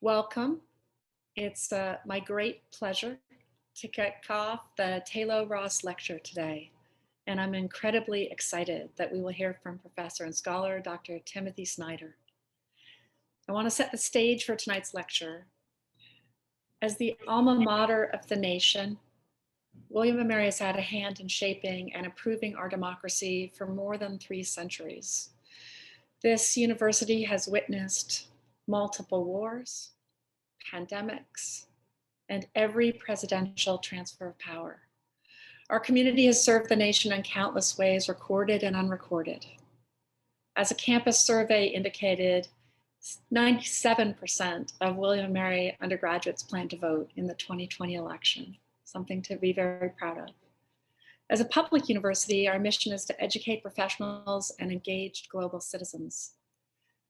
Welcome. It's my great pleasure to kick off the Tayloe Ross Lecture today. And I'm incredibly excited that we will hear from Professor and Scholar Dr. Timothy Snyder. I want to set the stage for tonight's lecture. As the alma mater of the nation, William & Mary has had a hand in shaping and improving our democracy for more than 3 centuries. This university has witnessed multiple wars, pandemics, and every presidential transfer of power. Our community has served the nation in countless ways, recorded and unrecorded. As a campus survey indicated, 97% of William & Mary undergraduates plan to vote in the 2020 election, something to be very proud of. As a public university, our mission is to educate professionals and engaged global citizens.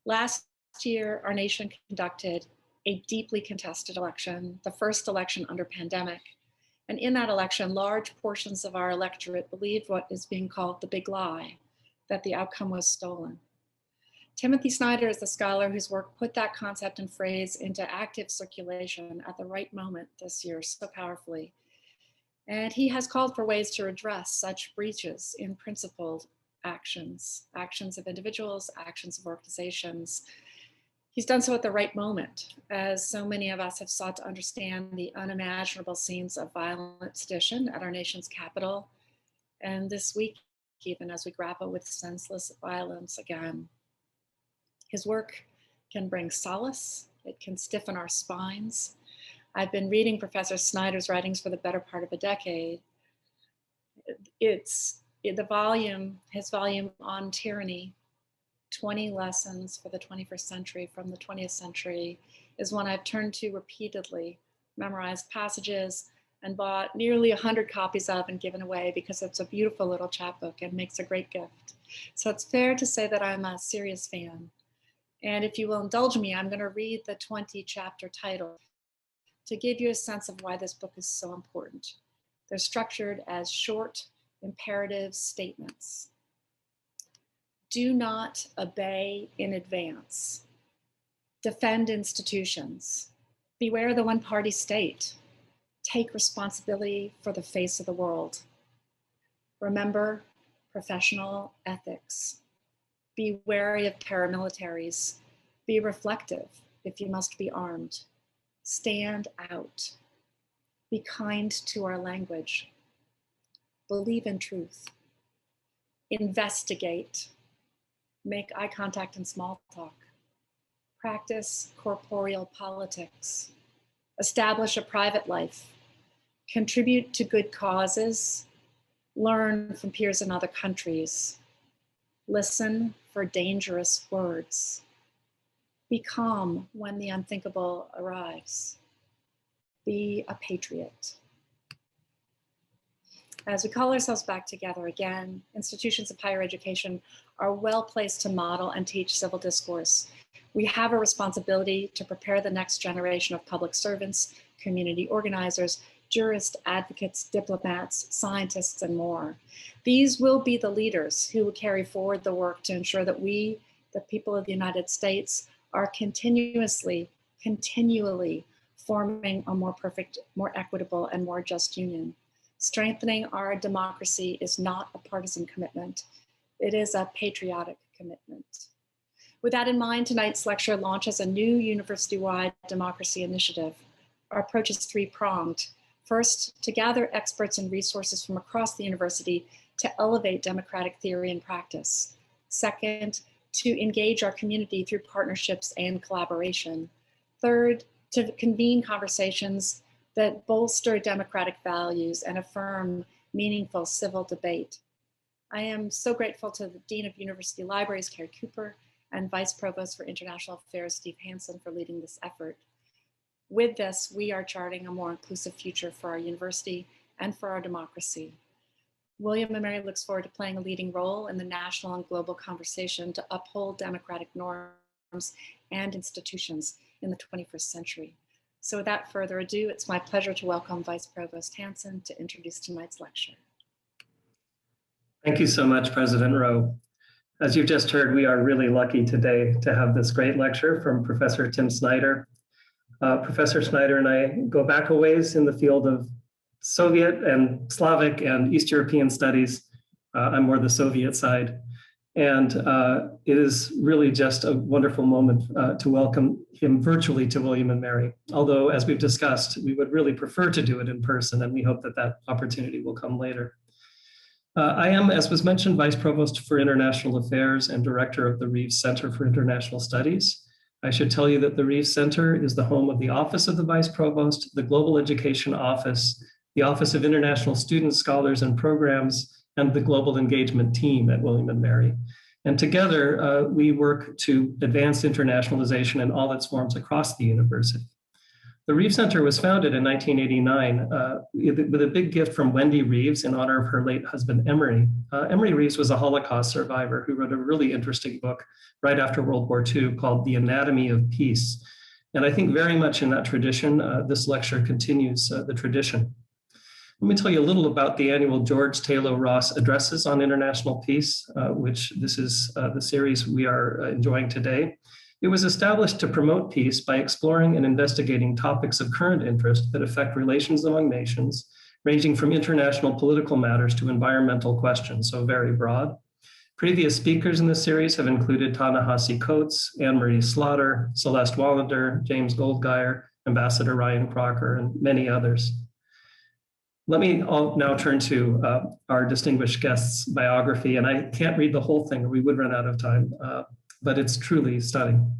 Last year, our nation conducted a deeply contested election, the first election under pandemic. And in that election, large portions of our electorate believed what is being called the big lie, that the outcome was stolen. Timothy Snyder is the scholar whose work put that concept and phrase into active circulation at the right moment this year so powerfully. And he has called for ways to address such breaches in principled actions of individuals, actions of organizations. He's done so at the right moment, as so many of us have sought to understand the unimaginable scenes of violent sedition at our nation's capital, and this week, even as we grapple with senseless violence again. His work can bring solace, it can stiffen our spines. I've been reading Professor Snyder's writings for the better part of a decade. His volume on tyranny, 20 Lessons for the 21st Century from the 20th Century, is one I've turned to repeatedly, memorized passages, and bought nearly 100 copies of and given away because it's a beautiful little chapbook and makes a great gift. So it's fair to say that I'm a serious fan. And if you will indulge me, I'm going to read the 20-chapter title to give you a sense of why this book is so important. They're structured as short, imperative statements. Do not obey in advance. Defend institutions. Beware the one-party state. Take responsibility for the face of the world. Remember professional ethics. Be wary of paramilitaries. Be reflective if you must be armed. Stand out. Be kind to our language. Believe in truth. Investigate. Make eye contact and small talk. Practice corporeal politics. Establish a private life. Contribute to good causes. Learn from peers in other countries. Listen for dangerous words. Be calm when the unthinkable arrives. Be a patriot. As we call ourselves back together again, institutions of higher education are well placed to model and teach civil discourse. We have a responsibility to prepare the next generation of public servants, community organizers, jurists, advocates, diplomats, scientists, and more. These will be the leaders who will carry forward the work to ensure that we, the people of the United States, are continually forming a more perfect, more equitable, and more just union. Strengthening our democracy is not a partisan commitment. It is a patriotic commitment. With that in mind, tonight's lecture launches a new university-wide democracy initiative. Our approach is 3-pronged. First, to gather experts and resources from across the university to elevate democratic theory and practice. Second, to engage our community through partnerships and collaboration. Third, to convene conversations that bolster democratic values and affirm meaningful civil debate. I am so grateful to the Dean of University Libraries, Carrie Cooper, and Vice Provost for International Affairs, Steve Hansen, for leading this effort. With this, we are charting a more inclusive future for our university and for our democracy. William & Mary looks forward to playing a leading role in the national and global conversation to uphold democratic norms and institutions in the 21st century. So without further ado, it's my pleasure to welcome Vice Provost Hansen to introduce tonight's lecture. Thank you so much, President Rowe. As you've just heard, we are really lucky today to have this great lecture from Professor Tim Snyder. Professor Snyder and I go back a ways in the field of Soviet and Slavic and East European studies. I'm more the Soviet side. And it is really just a wonderful moment to welcome him virtually to William & Mary. Although, as we've discussed, we would really prefer to do it in person, and we hope that that opportunity will come later. I am, as was mentioned, Vice Provost for International Affairs and Director of the Reeves Center for International Studies. I should tell you that the Reeves Center is the home of the Office of the Vice Provost, the Global Education Office, the Office of International Students, Scholars, and Programs, and the Global Engagement Team at William & Mary. And together, we work to advance internationalization in all its forms across the university. The Reeves Center was founded in 1989 with a big gift from Wendy Reeves in honor of her late husband, Emory. Emory Reeves was a Holocaust survivor who wrote a really interesting book right after World War II called The Anatomy of Peace. And I think very much in that tradition, this lecture continues the tradition. Let me tell you a little about the annual George Taylor Ross Addresses on International Peace, which this is the series we are enjoying today. It was established to promote peace by exploring and investigating topics of current interest that affect relations among nations, ranging from international political matters to environmental questions, so very broad. Previous speakers in this series have included Ta-Nehisi Coates, Anne-Marie Slaughter, Celeste Wallander, James Goldgeier, Ambassador Ryan Crocker, and many others. Let me now turn to our distinguished guest's biography, and I can't read the whole thing or we would run out of time, but it's truly stunning.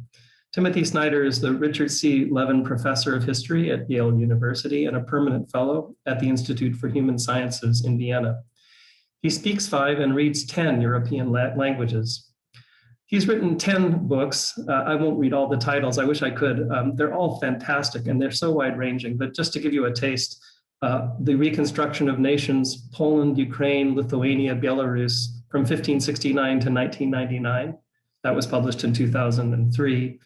Timothy Snyder is the Richard C. Levin Professor of History at Yale University and a permanent fellow at the Institute for Human Sciences in Vienna. He speaks 5 and reads 10 European languages. He's written 10 books. I won't read all the titles. I wish I could. They're all fantastic and they're so wide-ranging, but just to give you a taste, The Reconstruction of Nations, Poland, Ukraine, Lithuania, Belarus, from 1569 to 1999. That was published in 2003.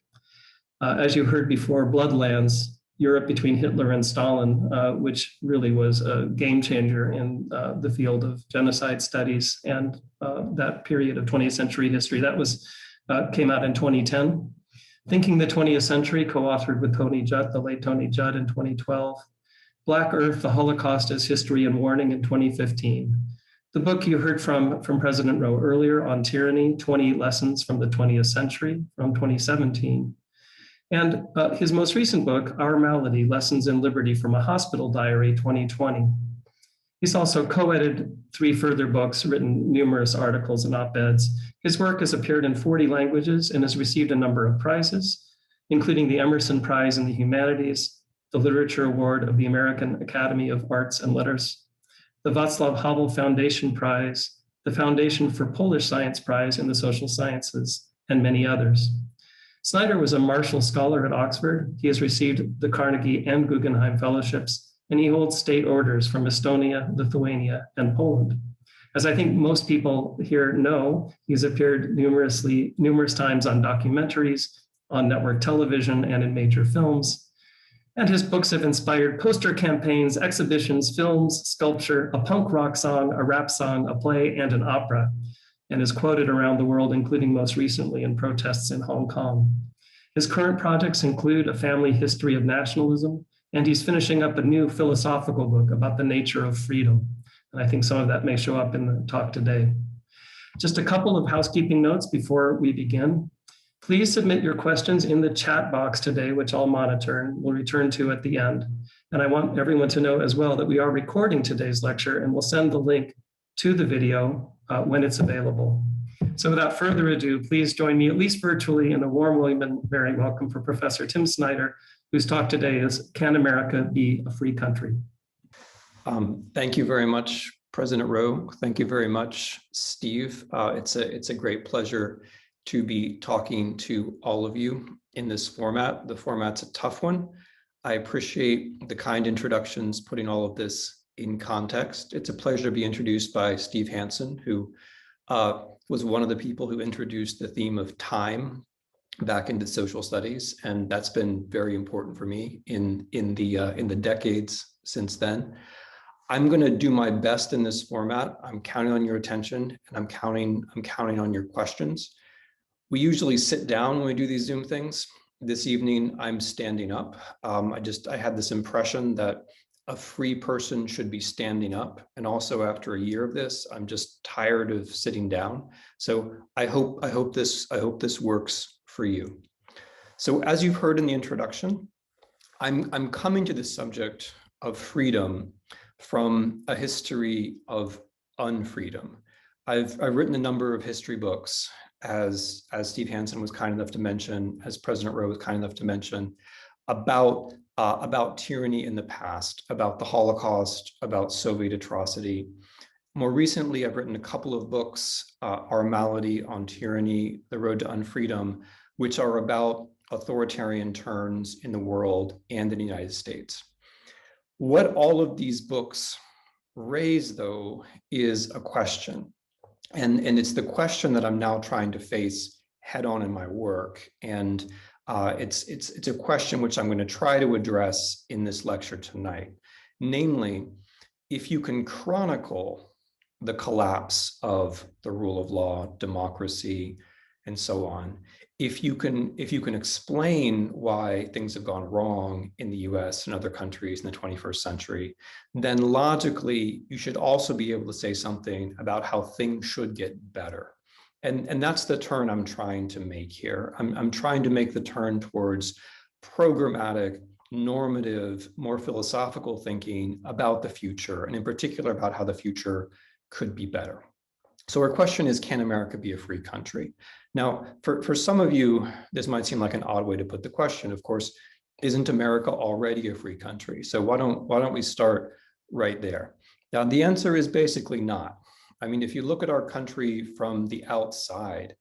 As you heard before, Bloodlands, Europe between Hitler and Stalin, which really was a game changer in the field of genocide studies and that period of 20th century history. That was came out in 2010. Thinking the 20th Century, co-authored with Tony Judt, the late Tony Judt, in 2012. Black Earth, the Holocaust as History and Warning in 2015. The book you heard from President Rowe earlier on tyranny, 20 Lessons from the 20th Century from 2017. And his most recent book, Our Malady, Lessons in Liberty from a Hospital Diary, 2020. He's also co-edited 3 further books, written numerous articles and op-eds. His work has appeared in 40 languages and has received a number of prizes, including the Emerson Prize in the Humanities, the Literature Award of the American Academy of Arts and Letters, the Václav Havel Foundation Prize, the Foundation for Polish Science Prize in the Social Sciences, and many others. Snyder was a Marshall Scholar at Oxford. He has received the Carnegie and Guggenheim Fellowships, and he holds state orders from Estonia, Lithuania, and Poland. As I think most people here know, he's appeared numerous times on documentaries, on network television, and in major films. And his books have inspired poster campaigns, exhibitions, films, sculpture, a punk rock song, a rap song, a play, and an opera, and is quoted around the world, including most recently in protests in Hong Kong. His current projects include A Family History of Nationalism, and he's finishing up a new philosophical book about the nature of freedom. And I think some of that may show up in the talk today. Just a couple of housekeeping notes before we begin. Please submit your questions in the chat box today, which I'll monitor and we'll return to at the end. And I want everyone to know as well that we are recording today's lecture and we'll send the link to the video when it's available. So without further ado, please join me, at least virtually, in a warm William & Mary welcome for Professor Tim Snyder, whose talk today is Can America Be a Free Country? Thank you very much, President Rowe. Thank you very much, Steve. It's a great pleasure to be talking to all of you in this format. The format's a tough one. I appreciate the kind introductions, putting all of this in context. It's a pleasure to be introduced by Steve Hansen, who was one of the people who introduced the theme of time back into social studies, and that's been very important for me in the decades since then. I'm going to do my best in this format. I'm counting on your attention, and I'm counting on your questions. We usually sit down when we do these Zoom things, this evening, I'm standing up. I had this impression that a free person should be standing up. And also after a year of this, I'm just tired of sitting down. So I hope this works for you. So as you've heard in the introduction, I'm coming to the subject of freedom from a history of unfreedom. I've written a number of history books, as Steve Hansen was kind enough to mention, as President Rowe was kind enough to mention, about tyranny in the past, about the Holocaust, about Soviet atrocity. More recently, I've written a couple of books, Our Malady on Tyranny, The Road to Unfreedom, which are about authoritarian turns in the world and in the United States. What all of these books raise, though, is a question. And it's the question that I'm now trying to face head on in my work. And it's a question which I'm going to try to address in this lecture tonight. Namely, if you can chronicle the collapse of the rule of law, democracy, and so on, if you can explain why things have gone wrong in the US and other countries in the 21st century, then logically, you should also be able to say something about how things should get better. And that's the turn I'm trying to make here. I'm trying to make the turn towards programmatic, normative, more philosophical thinking about the future, and in particular about how the future could be better. So our question is, can America be a free country? Now, for some of you, this might seem like an odd way to put the question. Of course, isn't America already a free country? So why don't we start right there? Now, the answer is basically not. I mean, if you look at our country from the outside,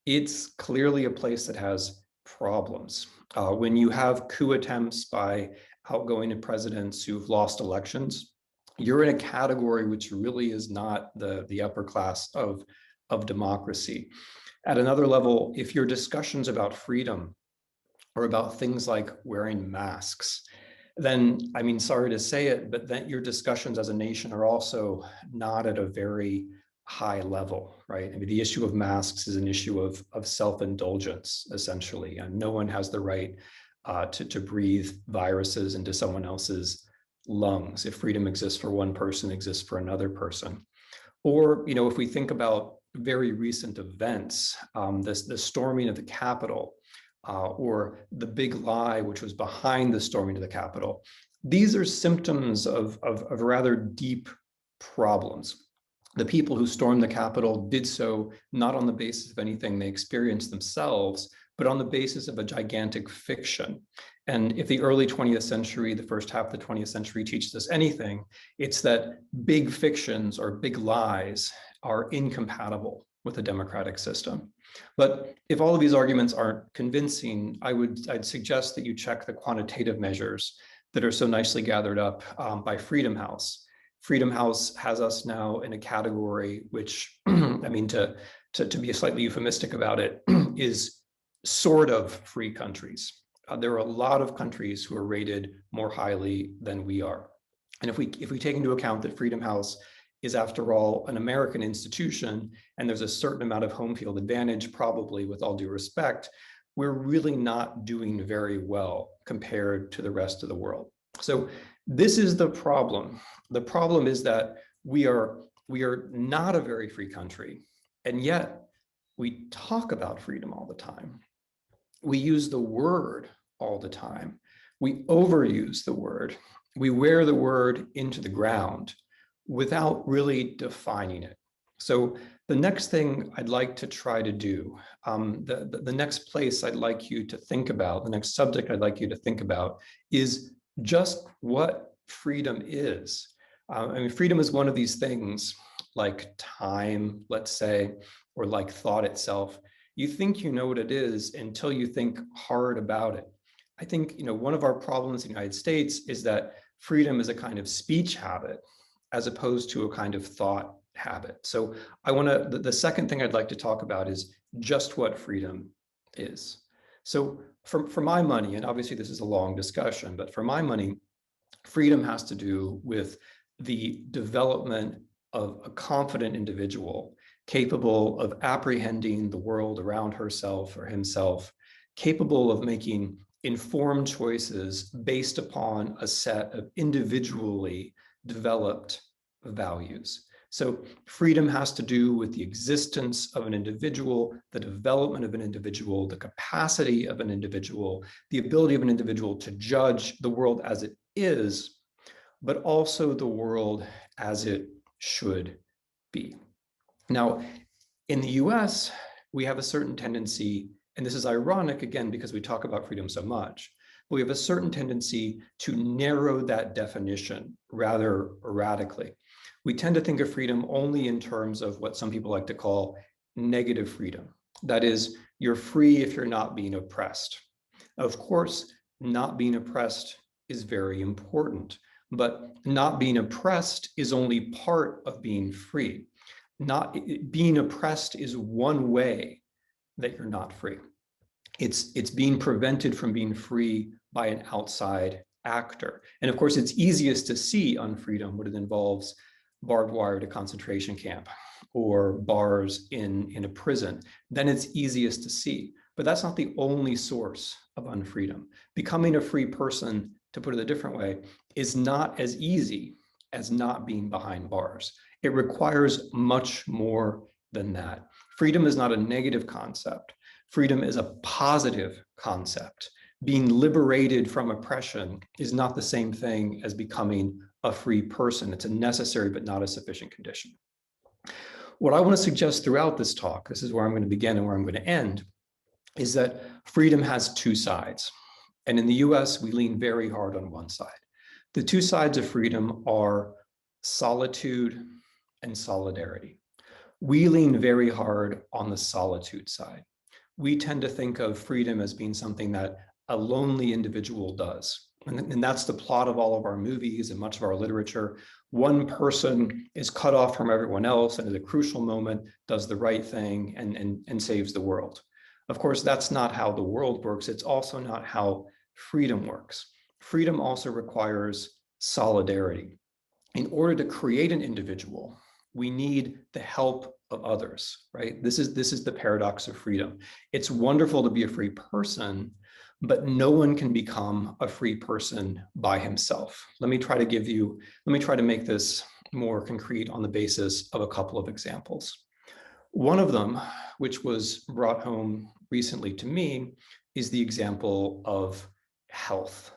it's clearly a place that has problems. When you have coup attempts by outgoing presidents who've lost elections, you're in a category which really is not the upper class of democracy. At another level, if your discussions about freedom are about things like wearing masks, then, I mean, sorry to say it, but then your discussions as a nation are also not at a very high level, right? I mean, the issue of masks is an issue of self-indulgence, essentially, and no one has the right to breathe viruses into someone else's lungs. If freedom exists for one person, it exists for another person. Or, you know, if we think about very recent events, the storming of the Capitol, or the big lie which was behind the storming of the Capitol, these are symptoms of rather deep problems. The people who stormed the Capitol did so not on the basis of anything they experienced themselves, but on the basis of a gigantic fiction. And if the early 20th century, the first half of the 20th century teaches us anything, it's that big fictions or big lies are incompatible with a democratic system. But if all of these arguments aren't convincing, I'd suggest that you check the quantitative measures that are so nicely gathered up by Freedom House. Freedom House has us now in a category which, I mean, to be slightly euphemistic about it, is sort of free countries. There are a lot of countries who are rated more highly than we are. And if we take into account that Freedom House is, after all, an American institution, and there's a certain amount of home field advantage, probably, with all due respect, we're really not doing very well compared to the rest of the world. So this is the problem. The problem is that we are not a very free country, and yet we talk about freedom all the time. We use the word all the time. We overuse the word. We wear the word into the ground without really defining it. So the next thing I'd like to try to do, the next place I'd like you to think about, the next subject I'd like you to think about is just what freedom is. I mean, freedom is one of these things like time, let's say, or like thought itself. You think you know what it is until you think hard about it. I think, you know, one of our problems in the United States is that freedom is a kind of speech habit as opposed to a kind of thought habit. So the second thing I'd like to talk about is just what freedom is. So for my money, and obviously this is a long discussion, but for my money, freedom has to do with the development of a confident individual capable of apprehending the world around herself or himself capable of making informed choices based upon a set of individually developed values. So freedom has to do with the existence of an individual, the development of an individual, the capacity of an individual, the ability of an individual to judge the world as it is, but also the world as it should be. Now, in the US, we have a certain tendency, and this is ironic again, because we talk about freedom so much, but we have a certain tendency to narrow that definition rather radically. We tend to think of freedom only in terms of what some people like to call negative freedom. That is, you're free if you're not being oppressed. Of course, not being oppressed is very important, but not being oppressed is only part of being free. Not being oppressed is one way that you're not free. It's being prevented from being free by an outside actor. And of course, it's easiest to see unfreedom when it involves barbed wire at a concentration camp or bars in a prison. Then it's easiest to see. But that's not the only source of unfreedom. Becoming a free person, to put it a different way, is not as easy as not being behind bars. It requires much more than that. Freedom is not a negative concept. Freedom is a positive concept. Being liberated from oppression is not the same thing as becoming a free person. It's a necessary but not a sufficient condition. What I want to suggest throughout this talk, this is where I'm going to begin and where I'm going to end, is that freedom has two sides. And in the US, we lean very hard on one side. The two sides of freedom are solitude and solidarity. We lean very hard on the solitude side. We tend to think of freedom as being something that a lonely individual does. And that's the plot of all of our movies and much of our literature. One person is cut off from everyone else and at a crucial moment does the right thing and saves the world. Of course, that's not how the world works. It's also not how freedom works. Freedom also requires solidarity. In order to create an individual, we need the help of others, right? This is the paradox of freedom. It's wonderful to be a free person, but no one can become a free person by himself. Let me try to make this more concrete on the basis of a couple of examples. One of them, which was brought home recently to me, is the example of health.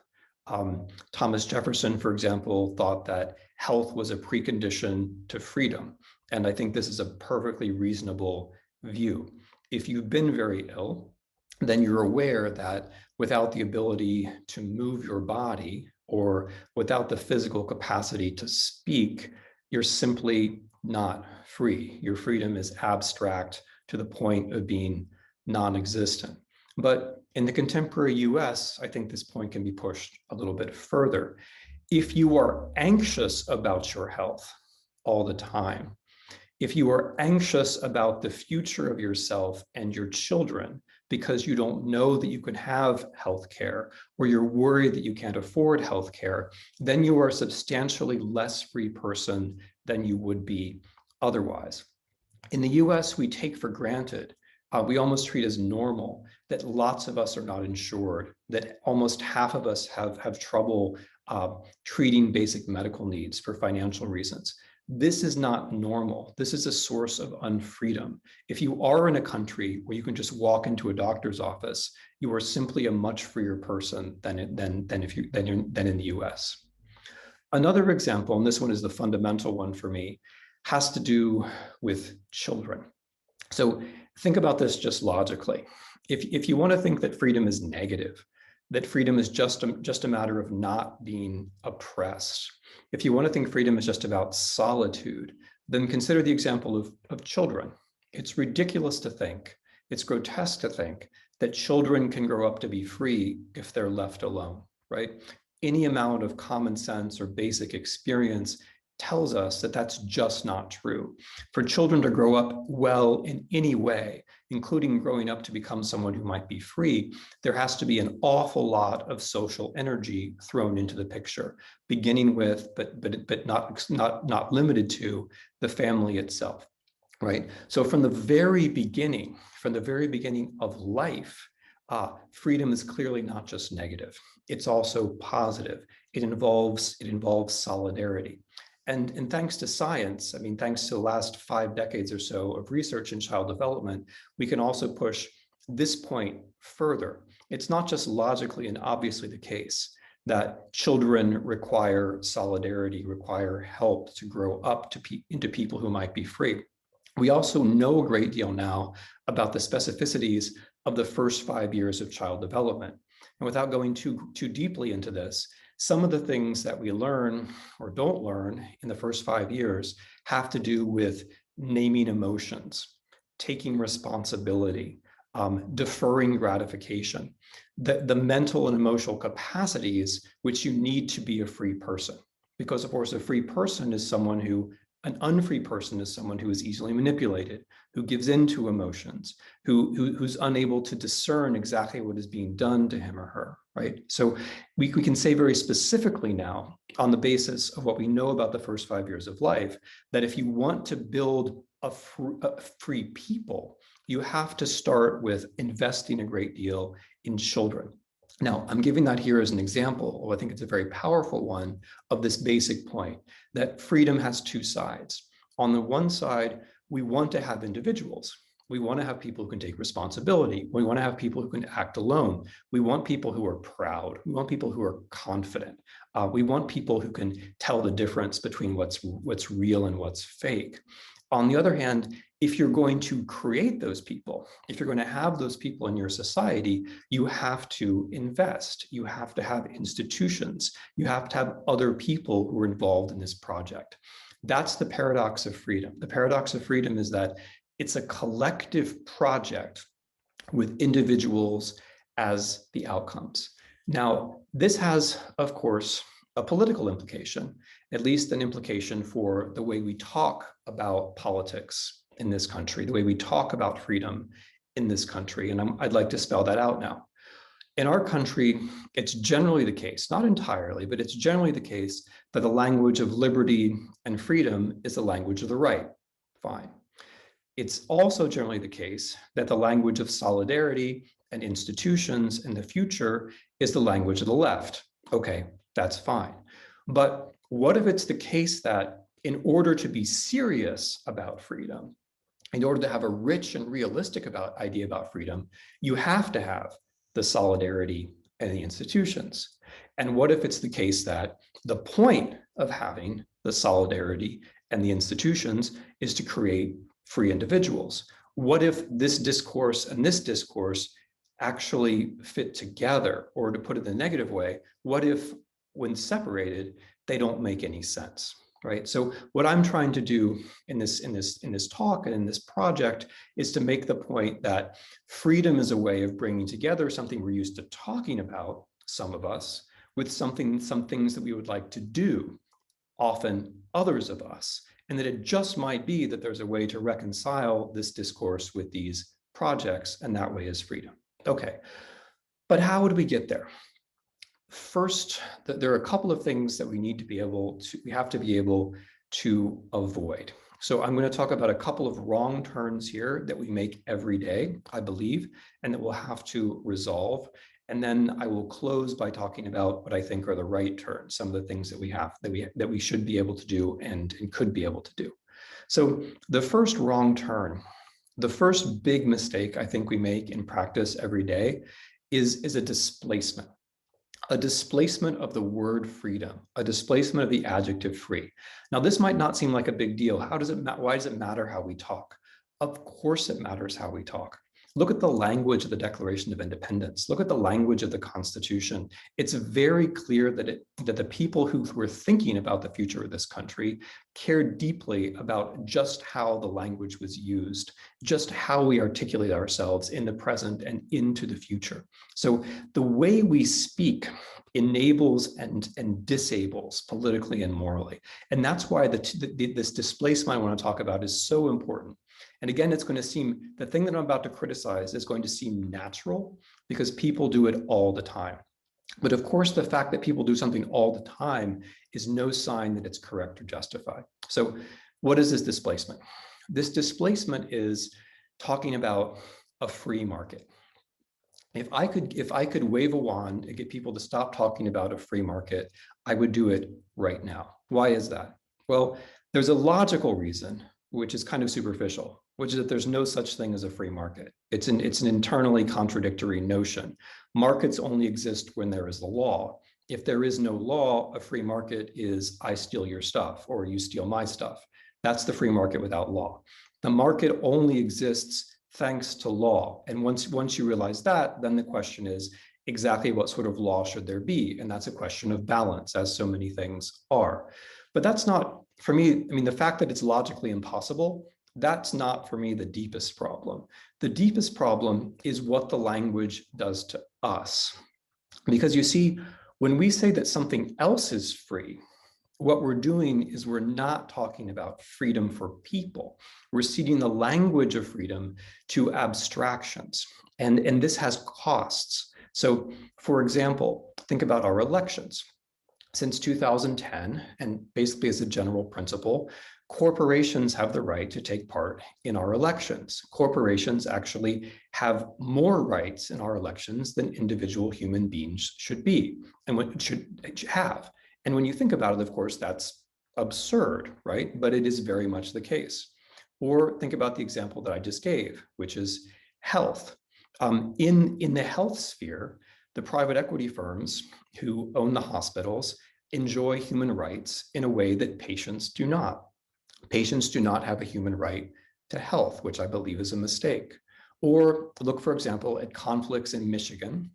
Thomas Jefferson, for example, thought that health was a precondition to freedom. And I think this is a perfectly reasonable view. If you've been very ill, then you're aware that without the ability to move your body or without the physical capacity to speak, you're simply not free. Your freedom is abstract to the point of being non-existent. But in the contemporary US, I think this point can be pushed a little bit further. If you are anxious about your health all the time, if you are anxious about the future of yourself and your children because you don't know that you can have health care or you're worried that you can't afford health care, then you are a substantially less free person than you would be otherwise. In the US, we take for granted, we almost treat as normal that lots of us are not insured, that almost half of us have trouble treating basic medical needs for financial reasons. This is not normal. This is a source of unfreedom. If you are in a country where you can just walk into a doctor's office, you are simply a much freer person than in the US. Another example, and this one is the fundamental one for me, has to do with children. So think about this just logically. If you want to think that freedom is negative, that freedom is just a matter of not being oppressed, if you want to think freedom is just about solitude, then consider the example of children. It's ridiculous to think, it's grotesque to think that children can grow up to be free if they're left alone, right? Any amount of common sense or basic experience tells us that that's just not true. For children to grow up well in any way, including growing up to become someone who might be free, there has to be an awful lot of social energy thrown into the picture, beginning with, but not limited to, the family itself, right? So from the very beginning of life, freedom is clearly not just negative. It's also positive. It involves solidarity. And thanks to science, I mean, thanks to the last 5 decades or so of research in child development, we can also push this point further. It's not just logically and obviously the case that children require solidarity, require help to grow up into people who might be free. We also know a great deal now about the specificities of the first 5 years of child development. And without going too deeply into this, some of the things that we learn or don't learn in the first 5 years have to do with naming emotions, taking responsibility, deferring gratification, the mental and emotional capacities which you need to be a free person. Because of course, a free person is someone who, an unfree person is someone who is easily manipulated, who gives in to emotions, who's unable to discern exactly what is being done to him or her, right? So we can say very specifically now, on the basis of what we know about the first 5 years of life, that if you want to build a free people, you have to start with investing a great deal in children. Now, I'm giving that here as an example, I think it's a very powerful one, of this basic point that freedom has 2 sides. On the one side, we want to have individuals. We want to have people who can take responsibility. We want to have people who can act alone. We want people who are proud. We want people who are confident. We want people who can tell the difference between what's real and what's fake. On the other hand, if you're going to create those people, if you're going to have those people in your society, you have to invest. You have to have institutions. You have to have other people who are involved in this project. That's the paradox of freedom. The paradox of freedom is that it's a collective project with individuals as the outcomes. Now, this has, of course, a political implication, at least an implication for the way we talk about politics in this country, the way we talk about freedom in this country. And I'd like to spell that out now. In our country, it's generally the case, not entirely, but it's generally the case that the language of liberty and freedom is the language of the right. Fine. It's also generally the case that the language of solidarity and institutions in the future is the language of the left. Okay, that's fine. But what if it's the case that in order to be serious about freedom, in order to have a rich and realistic idea about freedom, you have to have the solidarity and the institutions? And what if it's the case that the point of having the solidarity and the institutions is to create free individuals? What if this discourse and this discourse actually fit together? Or to put it in a negative way, what if when separated, they don't make any sense, right? So what I'm trying to do in this talk and in this project is to make the point that freedom is a way of bringing together something we're used to talking about, some of us, with some things that we would like to do, often others of us, and that it just might be that there's a way to reconcile this discourse with these projects, and that way is freedom. Okay, but how do we get there? First, there are a couple of things that we have to be able to avoid. So I'm going to talk about a couple of wrong turns here that we make every day, I believe, and that we'll have to resolve. And then I will close by talking about what I think are the right turns, some of the things that we should be able to do and could be able to do. So the first wrong turn, the first big mistake I think we make in practice every day is a displacement. A displacement of the word freedom, a displacement of the adjective free. Now, this might not seem like a big deal. Why does it matter how we talk? Of course it matters how we talk. Look at the language of the Declaration of Independence. Look at the language of the Constitution. It's very clear that the people who were thinking about the future of this country cared deeply about just how the language was used, just how we articulate ourselves in the present and into the future. So the way we speak enables and disables politically and morally. And that's why this displacement I want to talk about is so important. And again, it's going to seem, the thing that I'm about to criticize is going to seem natural because people do it all the time. But of course, the fact that people do something all the time is no sign that it's correct or justified. So what is this displacement? This displacement is talking about a free market. If I could wave a wand and get people to stop talking about a free market, I would do it right now. Why is that? Well, there's a logical reason, which is kind of superficial, which is that there's no such thing as a free market. It's an internally contradictory notion. Markets only exist when there is the law. If there is no law, a free market is I steal your stuff or you steal my stuff. That's the free market without law. The market only exists thanks to law. And once you realize that, then the question is exactly what sort of law should there be? And that's a question of balance, as so many things are. But that's not, for me, I mean, the fact that it's logically impossible, that's not for me the deepest problem. The deepest problem is what the language does to us. Because you see, when we say that something else is free, what we're doing is we're not talking about freedom for people. We're ceding the language of freedom to abstractions. And this has costs. So, for example, think about our elections. Since 2010, and basically as a general principle, corporations have the right to take part in our elections. Corporations actually have more rights in our elections than individual human beings should be and what should have. And when you think about it, of course, that's absurd, right? But it is very much the case. Or think about the example that I just gave, which is health. In the health sphere, the private equity firms who own the hospitals enjoy human rights in a way that patients do not. Patients do not have a human right to health, which I believe is a mistake. Or look, for example, at conflicts in Michigan,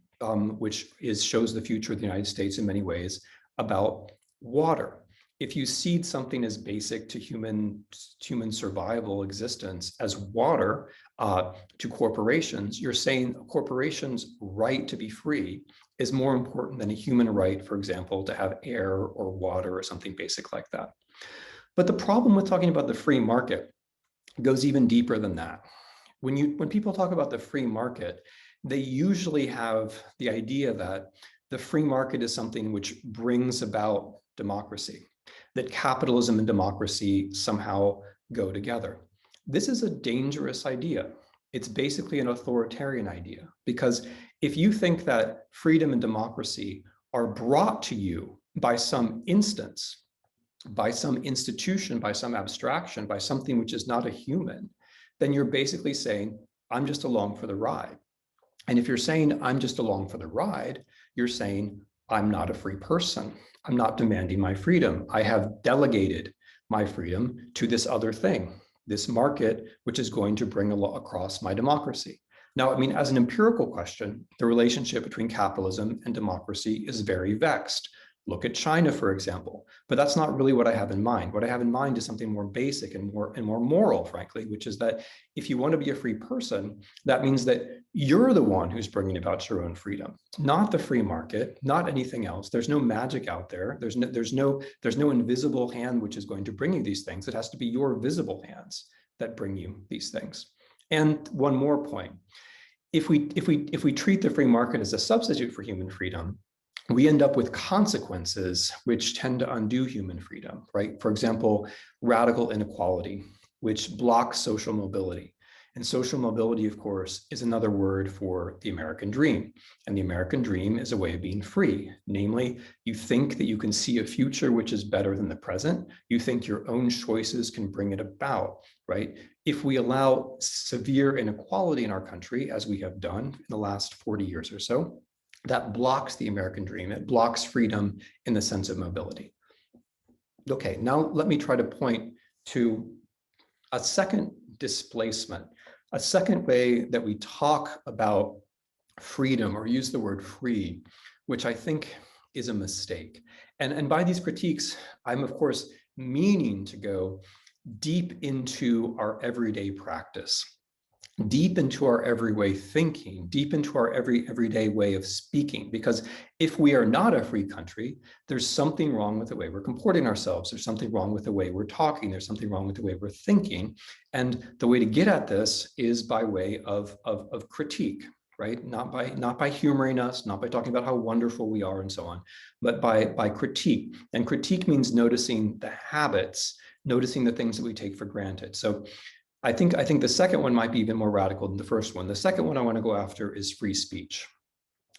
which shows the future of the United States in many ways, about water. If you cede something as basic to human survival existence as water to corporations, you're saying a corporation's right to be free is more important than a human right, for example, to have air or water or something basic like that. But the problem with talking about the free market goes even deeper than that. When people talk about the free market, they usually have the idea that the free market is something which brings about democracy, that capitalism and democracy somehow go together. This is a dangerous idea. It's basically an authoritarian idea, because if you think that freedom and democracy are brought to you by some instance, by some institution, by some abstraction, by something which is not a human, then you're basically saying, I'm just along for the ride. And if you're saying, I'm just along for the ride, you're saying, I'm not a free person. I'm not demanding my freedom. I have delegated my freedom to this other thing, this market, which is going to bring a law across my democracy. Now, I mean, as an empirical question, the relationship between capitalism and democracy is very vexed. Look at China, for example, but that's not really what I have in mind. What I have in mind is something more basic and more moral, frankly, which is that if you want to be a free person, that means that you're the one who's bringing about your own freedom, not the free market, not anything else. There's no magic out there. There's no invisible hand which is going to bring you these things. It has to be your visible hands that bring you these things. And one more point: if we treat the free market as a substitute for human freedom, we end up with consequences which tend to undo human freedom, right? For example, radical inequality, which blocks social mobility. And social mobility, of course, is another word for the American dream. And the American dream is a way of being free. Namely, you think that you can see a future which is better than the present. You think your own choices can bring it about, right? If we allow severe inequality in our country, as we have done in the last 40 years or so, that blocks the American dream. It blocks freedom in the sense of mobility. Okay, now let me try to point to a second displacement, a second way that we talk about freedom or use the word free, which I think is a mistake. And by these critiques, I'm of course meaning to go deep into our everyday practice, deep into our everyday thinking, deep into our everyday way of speaking. Because if we are not a free country, there's something wrong with the way we're comporting ourselves. There's something wrong with the way we're talking. There's something wrong with the way we're thinking. And the way to get at this is by way of critique, right? Not by humoring us, not by talking about how wonderful we are and so on, but by critique. And critique means noticing the habits, noticing the things that we take for granted. So I think the second one might be even more radical than the first one. The second one I want to go after is free speech.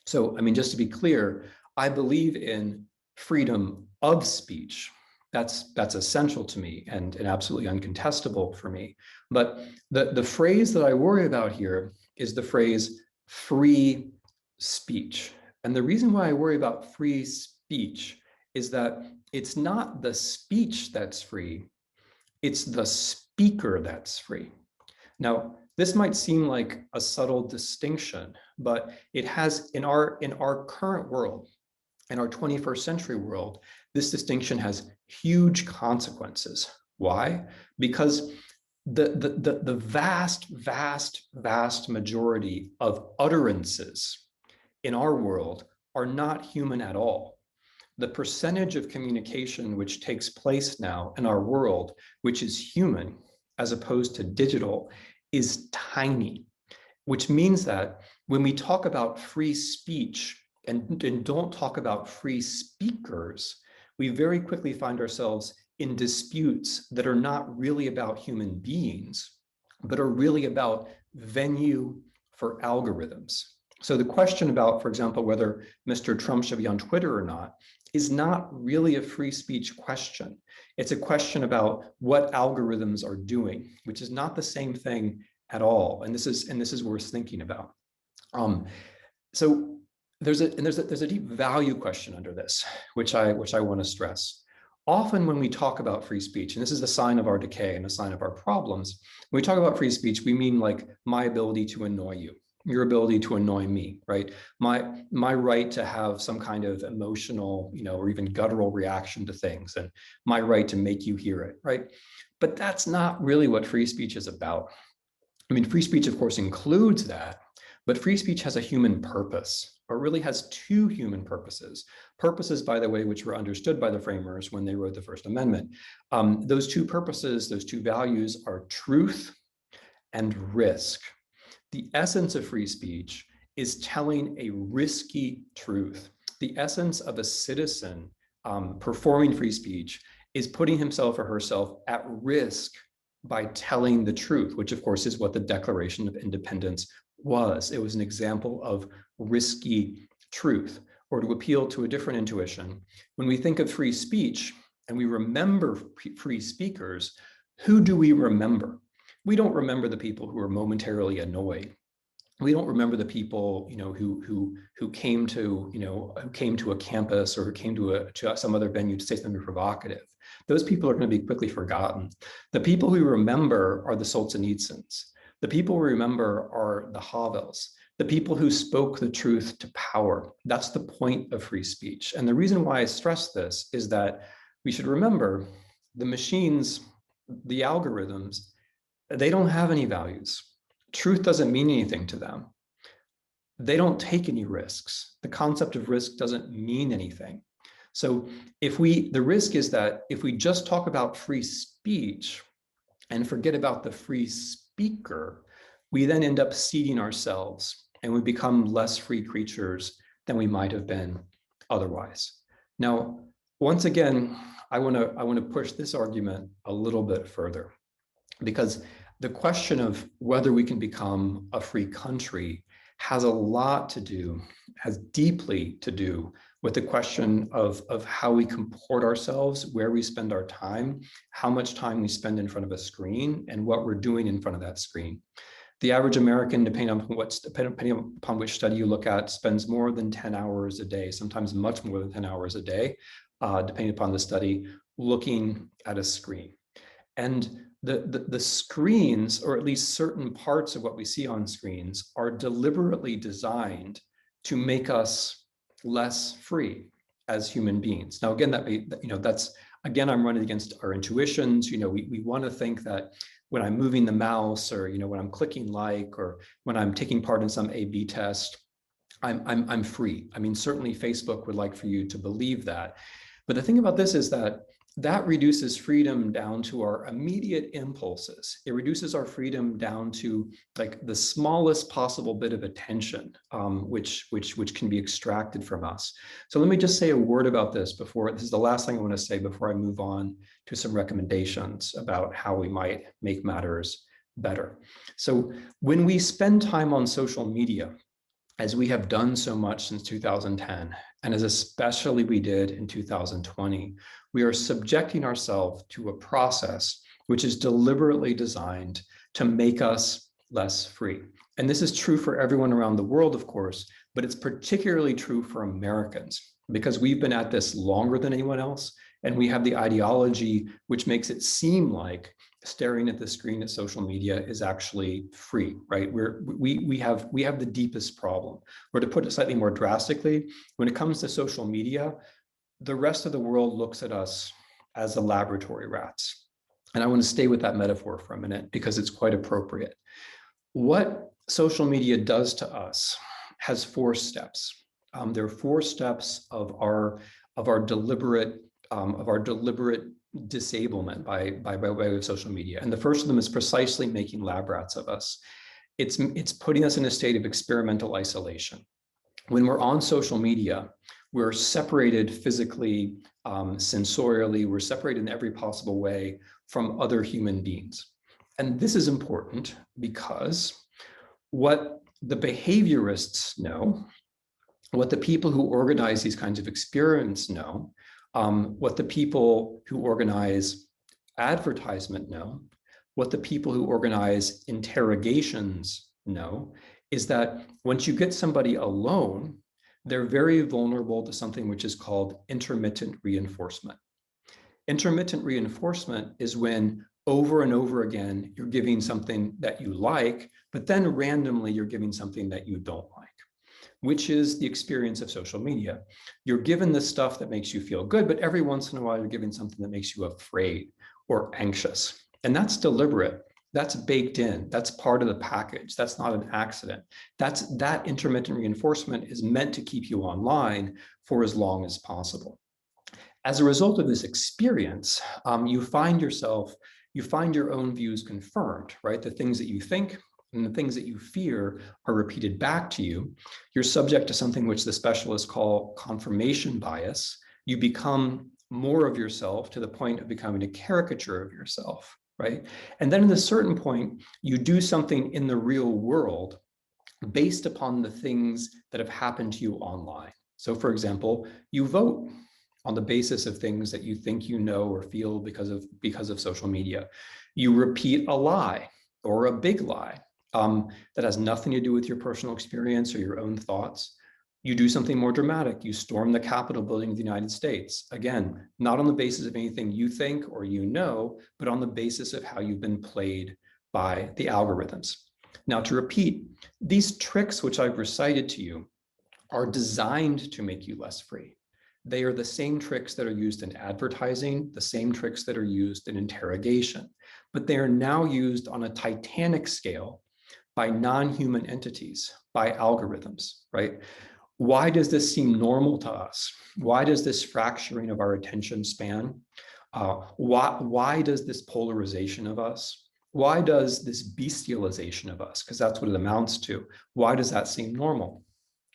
So, I mean, just to be clear, I believe in freedom of speech. That's essential to me and absolutely uncontestable for me. But the phrase that I worry about here is the phrase free speech. And the reason why I worry about free speech is that it's not the speech that's free, it's the speaker that's free. Now, this might seem like a subtle distinction, but it has in our current world, in our 21st century world, this distinction has huge consequences. Why? Because the vast majority of utterances in our world are not human at all. The percentage of communication which takes place now in our world, which is human as opposed to digital, is tiny, which means that when we talk about free speech and don't talk about free speakers, we very quickly find ourselves in disputes that are not really about human beings, but are really about venue for algorithms. So the question about, for example, whether Mr. Trump should be on Twitter or not is not really a free speech question. It's a question about what algorithms are doing, which is not the same thing at all. And this is worth thinking about. So there's a deep value question under this, which I want to stress. Often when we talk about free speech, and this is a sign of our decay and a sign of our problems, when we talk about free speech, we mean like my ability to annoy you, your ability to annoy me, right? My right to have some kind of emotional, or even guttural reaction to things, and my right to make you hear it, right? But that's not really what free speech is about. I mean, free speech, of course, includes that, but free speech has a human purpose, or really has two human purposes. Purposes, by the way, which were understood by the framers when they wrote the First Amendment. Those two purposes, those two values are truth and risk. The essence of free speech is telling a risky truth. The essence of a citizen performing free speech is putting himself or herself at risk by telling the truth, which of course is what the Declaration of Independence was. It was an example of risky truth. Or to appeal to a different intuition, when we think of free speech and we remember free speakers, who do we remember? We don't remember the people who are momentarily annoyed. We don't remember the people, who came to a campus or who came to some other venue to say something provocative. Those people are going to be quickly forgotten. The people we remember are the Solzhenitsyns. The people we remember are the Havels, the people who spoke the truth to power. That's the point of free speech. And the reason why I stress this is that we should remember the machines, the algorithms, they don't have any values. Truth doesn't mean anything to them. They don't take any risks. The concept of risk doesn't mean anything. So the risk is that if we just talk about free speech and forget about the free speaker, we then end up ceding ourselves and we become less free creatures than we might have been otherwise. Now, once again, I want to push this argument a little bit further, because the question of whether we can become a free country has deeply to do with the question of how we comport ourselves, where we spend our time, how much time we spend in front of a screen, and what we're doing in front of that screen. The average American, depending upon which study you look at, spends more than 10 hours a day, sometimes much more than 10 hours a day, depending upon the study, looking at a screen. And the screens, or at least certain parts of what we see on screens, are deliberately designed to make us less free as human beings. Now, again, I'm running against our intuitions. We want to think that when I'm moving the mouse, or when I'm clicking like, or when I'm taking part in some A/B test, I'm free. I mean, certainly Facebook would like for you to believe that. But the thing about this is that reduces freedom down to our immediate impulses. It reduces our freedom down to like the smallest possible bit of attention, which can be extracted from us. So let me just say a word about this this is the last thing I want to say before I move on to some recommendations about how we might make matters better. So when we spend time on social media, as we have done so much since 2010, and as especially we did in 2020, we are subjecting ourselves to a process which is deliberately designed to make us less free. And this is true for everyone around the world, of course, but it's particularly true for Americans because we've been at this longer than anyone else. And we have the ideology which makes it seem like staring at the screen at social media is actually free, right? We have the deepest problem. Or to put it slightly more drastically, when it comes to social media, the rest of the world looks at us as the laboratory rats. And I want to stay with that metaphor for a minute because it's quite appropriate. What social media does to us has 4 steps. There are 4 steps of our deliberate disablement by way of social media. And the first of them is precisely making lab rats of us. It's putting us in a state of experimental isolation. When we're on social media, we're separated physically, sensorially, we're separated in every possible way from other human beings. And this is important because what the behaviorists know, what the people who organize these kinds of experiments know, what the people who organize advertisement know, what the people who organize interrogations know, is that once you get somebody alone, they're very vulnerable to something which is called intermittent reinforcement. Intermittent reinforcement is when over and over again, you're giving something that you like, but then randomly you're giving something that you don't like, which is the experience of social media. You're given the stuff that makes you feel good, but every once in a while you're given something that makes you afraid or anxious. And that's deliberate. That's baked in. That's part of the package. That's not an accident. That intermittent reinforcement is meant to keep you online for as long as possible. As a result of this experience, you find your own views confirmed, right? The things that you think and the things that you fear are repeated back to you. You're subject to something which the specialists call confirmation bias. You become more of yourself to the point of becoming a caricature of yourself, right? And then at a certain point, you do something in the real world based upon the things that have happened to you online. So for example, you vote on the basis of things that you think you know or feel because of social media. You repeat a lie or a big lie that has nothing to do with your personal experience or your own thoughts. You do something more dramatic. You storm the Capitol building of the United States. Again, not on the basis of anything you think or you know, but on the basis of how you've been played by the algorithms. Now, to repeat, these tricks which I've recited to you are designed to make you less free. They are the same tricks that are used in advertising, the same tricks that are used in interrogation, but they are now used on a titanic scale by non-human entities, by algorithms, right? Why does this seem normal to us? Why does this fracturing of our attention span? Why does this polarization of us? Why does this bestialization of us? Because that's what it amounts to. Why does that seem normal?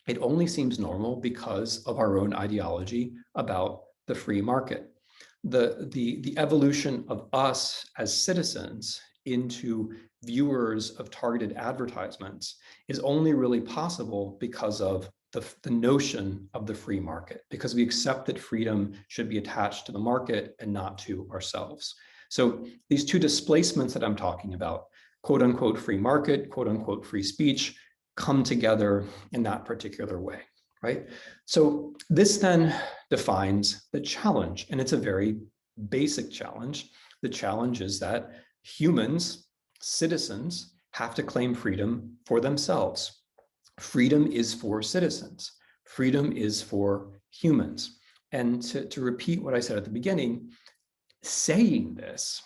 It only seems normal because of our own ideology about the free market. The evolution of us as citizens into viewers of targeted advertisements is only really possible because of the notion of the free market, because we accept that freedom should be attached to the market and not to ourselves. So these 2 displacements that I'm talking about, quote unquote free market, quote unquote free speech, come together in that particular way, right? So this then defines the challenge, and it's a very basic challenge. The challenge is that humans, citizens, have to claim freedom for themselves. Freedom is for citizens. Freedom is for humans. And to repeat what I said at the beginning, saying this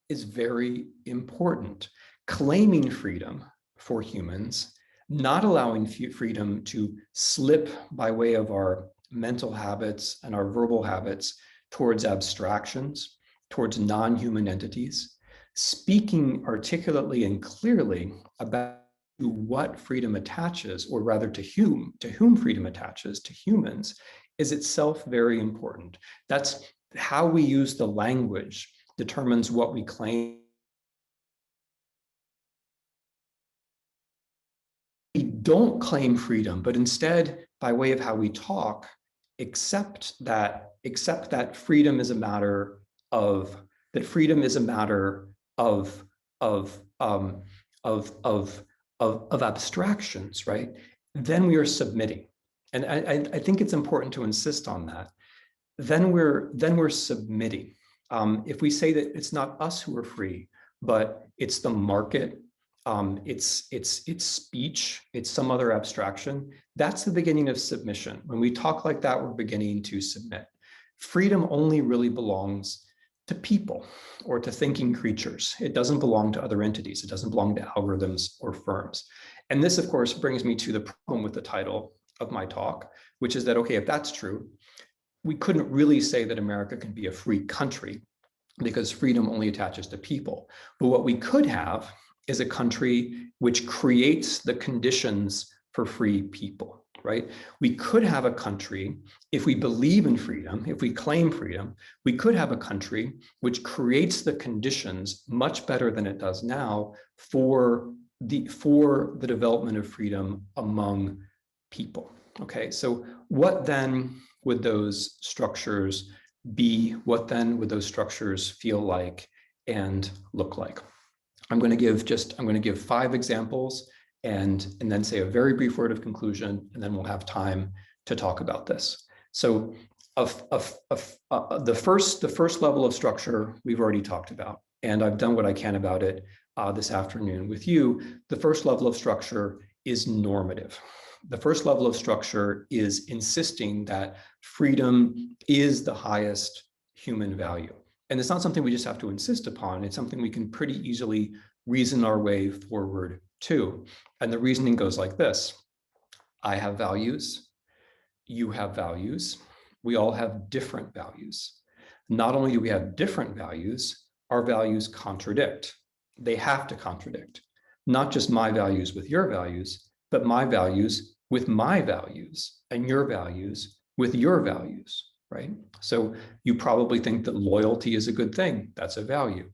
is very important. Claiming freedom for humans, not allowing freedom to slip by way of our mental habits and our verbal habits towards abstractions, towards non-human entities, speaking articulately and clearly about to what freedom attaches, or rather to whom freedom attaches, to humans, is itself very important. That's how we use the language determines what we claim don't claim freedom, but instead, by way of how we talk, accept that freedom is a matter of of um, of abstractions, right? Then we are submitting, and I think it's important to insist on that. Then we're submitting. If we say that it's not us who are free, but it's the market, it's speech, it's some other abstraction, that's the beginning of submission. When we talk like that, we're beginning to submit. Freedom only really belongs to people or to thinking creatures. It doesn't belong to other entities. It doesn't belong to algorithms or firms. And this, of course, brings me to the problem with the title of my talk, which is that, okay, if that's true, we couldn't really say that America can be a free country because freedom only attaches to people. But what we could have is a country which creates the conditions for free people, right? We could have a country, if we believe in freedom, if we claim freedom, we could have a country which creates the conditions much better than it does now for the development of freedom among people. Okay, so what then would those structures be? What then would those structures feel like and look like? I'm going to give 5 examples and then say a very brief word of conclusion, and then we'll have time to talk about this. So the first level of structure we've already talked about, and I've done what I can about it this afternoon with you. The first level of structure is normative. The first level of structure is insisting that freedom is the highest human value. And it's not something we just have to insist upon. It's something we can pretty easily reason our way forward to. And the reasoning goes like this. I have values. You have values. We all have different values. Not only do we have different values, our values contradict. They have to contradict. Not just my values with your values, but my values with my values and your values with your values, right? So you probably think that loyalty is a good thing. That's a value.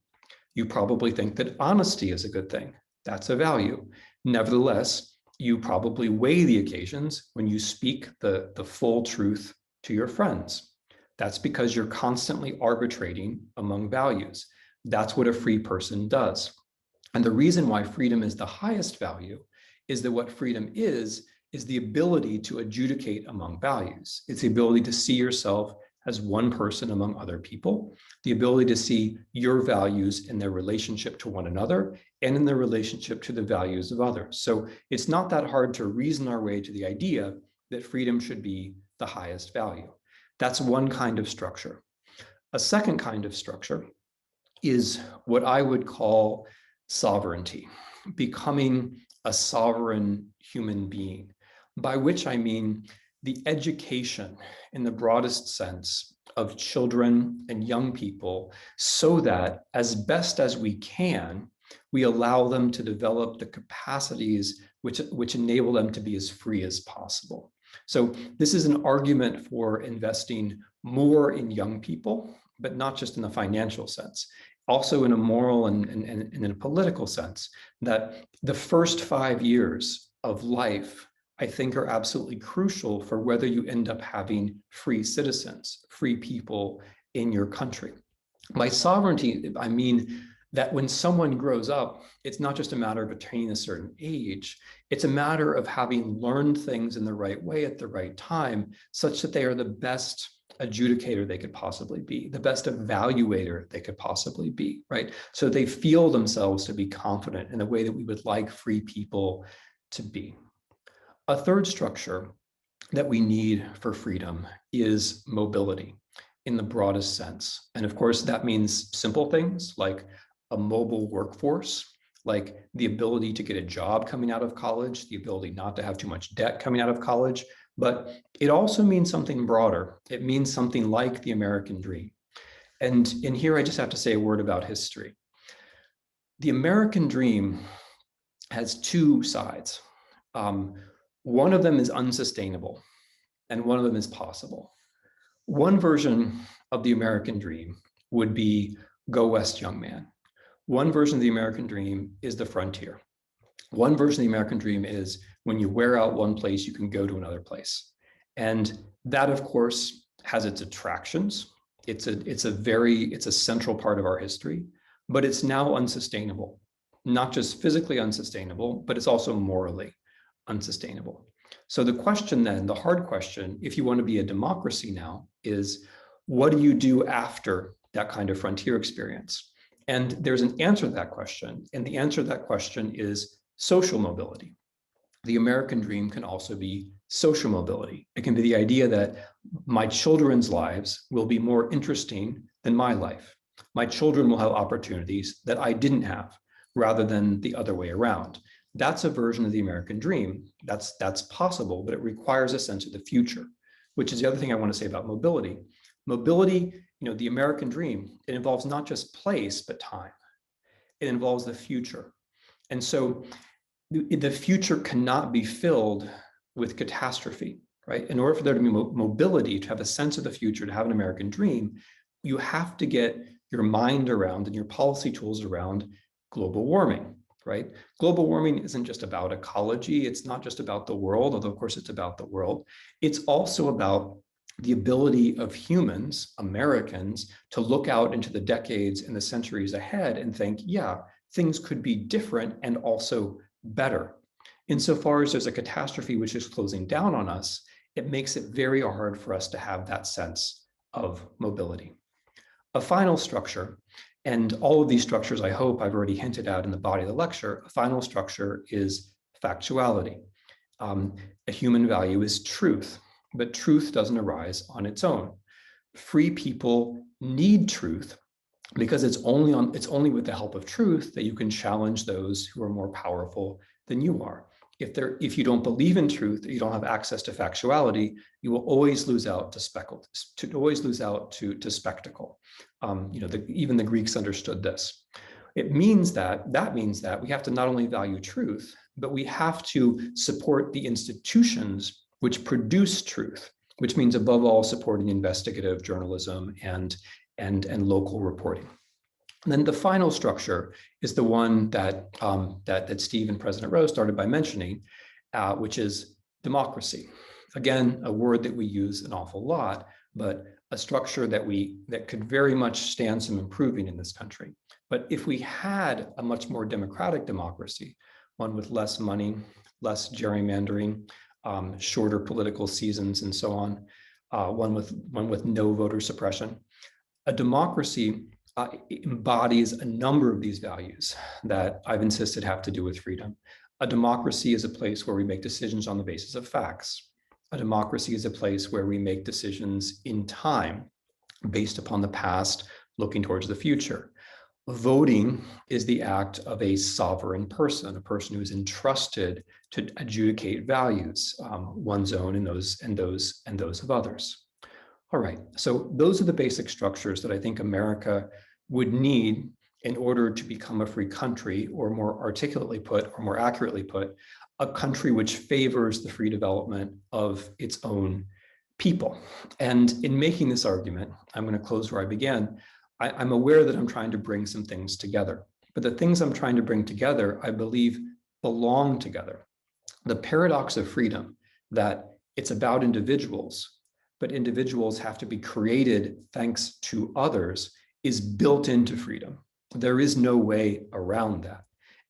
You probably think that honesty is a good thing. That's a value. Nevertheless, you probably weigh the occasions when you speak the full truth to your friends. That's because you're constantly arbitrating among values. That's what a free person does. And the reason why freedom is the highest value is that what freedom is the ability to adjudicate among values. It's the ability to see yourself as one person among other people, the ability to see your values in their relationship to one another and in their relationship to the values of others. So it's not that hard to reason our way to the idea that freedom should be the highest value. That's one kind of structure. A second kind of structure is what I would call sovereignty, becoming a sovereign human being, by which I mean the education in the broadest sense of children and young people, so that as best as we can, we allow them to develop the capacities which enable them to be as free as possible. So this is an argument for investing more in young people, but not just in the financial sense, also in a moral and in a political sense, that the first 5 years of life, I think, are absolutely crucial for whether you end up having free citizens, free people in your country. By sovereignty, I mean that when someone grows up, it's not just a matter of attaining a certain age, it's a matter of having learned things in the right way at the right time, such that they are the best adjudicator they could possibly be, the best evaluator they could possibly be, right? So they feel themselves to be confident in the way that we would like free people to be. A third structure that we need for freedom is mobility in the broadest sense. And of course, that means simple things like a mobile workforce, like the ability to get a job coming out of college, the ability not to have too much debt coming out of college. But it also means something broader. It means something like the American dream. And in here, I just have to say a word about history. The American dream has 2 sides. One of them is unsustainable, and one of them is possible. One version of the American dream would be Go West, Young Man. One version of the American dream is the frontier. One version of the American dream is when you wear out one place, you can go to another place. And that, of course, has its attractions. It's a central part of our history, but it's now unsustainable. Not just physically unsustainable, but it's also morally unsustainable. So the question then, the hard question, if you want to be a democracy now, is what do you do after that kind of frontier experience? And there's an answer to that question. And the answer to that question is social mobility. The American dream can also be social mobility. It can be the idea that my children's lives will be more interesting than my life. My children will have opportunities that I didn't have, rather than the other way around. That's a version of the American dream. That's possible, but it requires a sense of the future, which is the other thing I want to say about mobility. Mobility, the American dream, it involves not just place, but time. It involves the future. And so the future cannot be filled with catastrophe, right? In order for there to be mobility, to have a sense of the future, to have an American dream, you have to get your mind around and your policy tools around global warming, right? Global warming isn't just about ecology. It's not just about the world, although of course it's about the world. It's also about the ability of humans, Americans, to look out into the decades and the centuries ahead and think, yeah, things could be different and also better. Insofar as there's a catastrophe which is closing down on us, it makes it very hard for us to have that sense of mobility. A final structure, and all of these structures I hope I've already hinted at in the body of the lecture, a final structure is factuality. A human value is truth, but truth doesn't arise on its own. Free people need truth because it's only with the help of truth that you can challenge those who are more powerful than you are. If you don't believe in truth, you don't have access to factuality, you will always lose out to spectacle. Even the Greeks understood this. That means that we have to not only value truth, but we have to support the institutions which produce truth, which means above all supporting investigative journalism and local reporting. And then the final structure is the one that Steve and President Rowe started by mentioning, which is democracy. Again, a word that we use an awful lot, but a structure that could very much stand some improving in this country. But if we had a much more democratic democracy, one with less money, less gerrymandering, shorter political seasons, and so on, one with no voter suppression, a democracy embodies a number of these values that I've insisted have to do with freedom. A democracy is a place where we make decisions on the basis of facts. A democracy is a place where we make decisions in time based upon the past, looking towards the future. Voting is the act of a sovereign person, a person who is entrusted to adjudicate values, one's own and those of others. All right, so those are the basic structures that I think America would need in order to become a free country, or more articulately put, or more accurately put, a country which favors the free development of its own people. And in making this argument, I'm going to close where I began. I'm aware that I'm trying to bring some things together, but the things I'm trying to bring together, I believe, belong together. The paradox of freedom, that it's about individuals, but individuals have to be created thanks to others, is built into freedom. There is no way around that.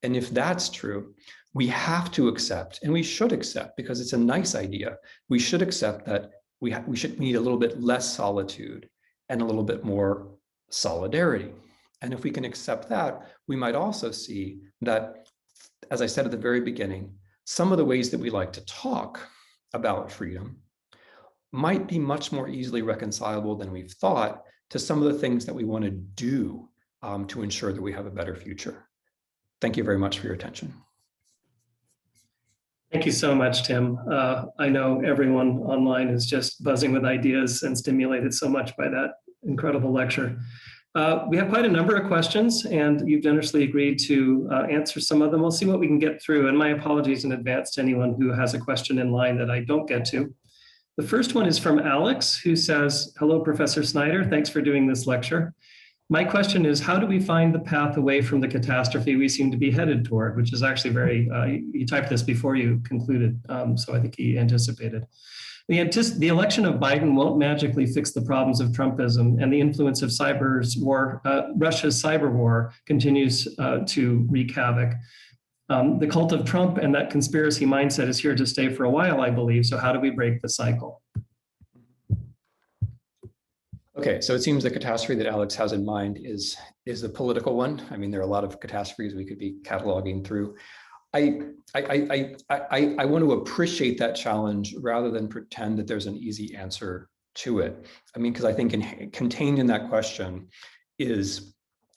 And if that's true, we have to accept, and we should accept, because it's a nice idea, we should accept that we need a little bit less solitude and a little bit more solidarity. And if we can accept that, we might also see that, as I said at the very beginning, some of the ways that we like to talk about freedom might be much more easily reconcilable than we've thought to some of the things that we want to do to ensure that we have a better future. Thank you very much for your attention. Thank you so much, Tim. I know everyone online is just buzzing with ideas and stimulated so much by that incredible lecture. We have quite a number of questions, and you've generously agreed to answer some of them. We'll see what we can get through, and my apologies in advance to anyone who has a question in line that I don't get to. The first one is from Alex, who says, "Hello, Professor Snyder. Thanks for doing this lecture. My question is, how do we find the path away from the catastrophe we seem to be headed toward, which is actually very, you typed this before you concluded, so I think he anticipated. The election of Biden won't magically fix the problems of Trumpism, and the influence of Russia's cyber war continues to wreak havoc. The cult of Trump and that conspiracy mindset is here to stay for a while, I believe. So how do we break the cycle? Okay, so it seems the catastrophe that Alex has in mind is the political one. I mean, there are a lot of catastrophes we could be cataloging through. I want to appreciate that challenge rather than pretend that there's an easy answer to it. I mean, because I think contained in that question is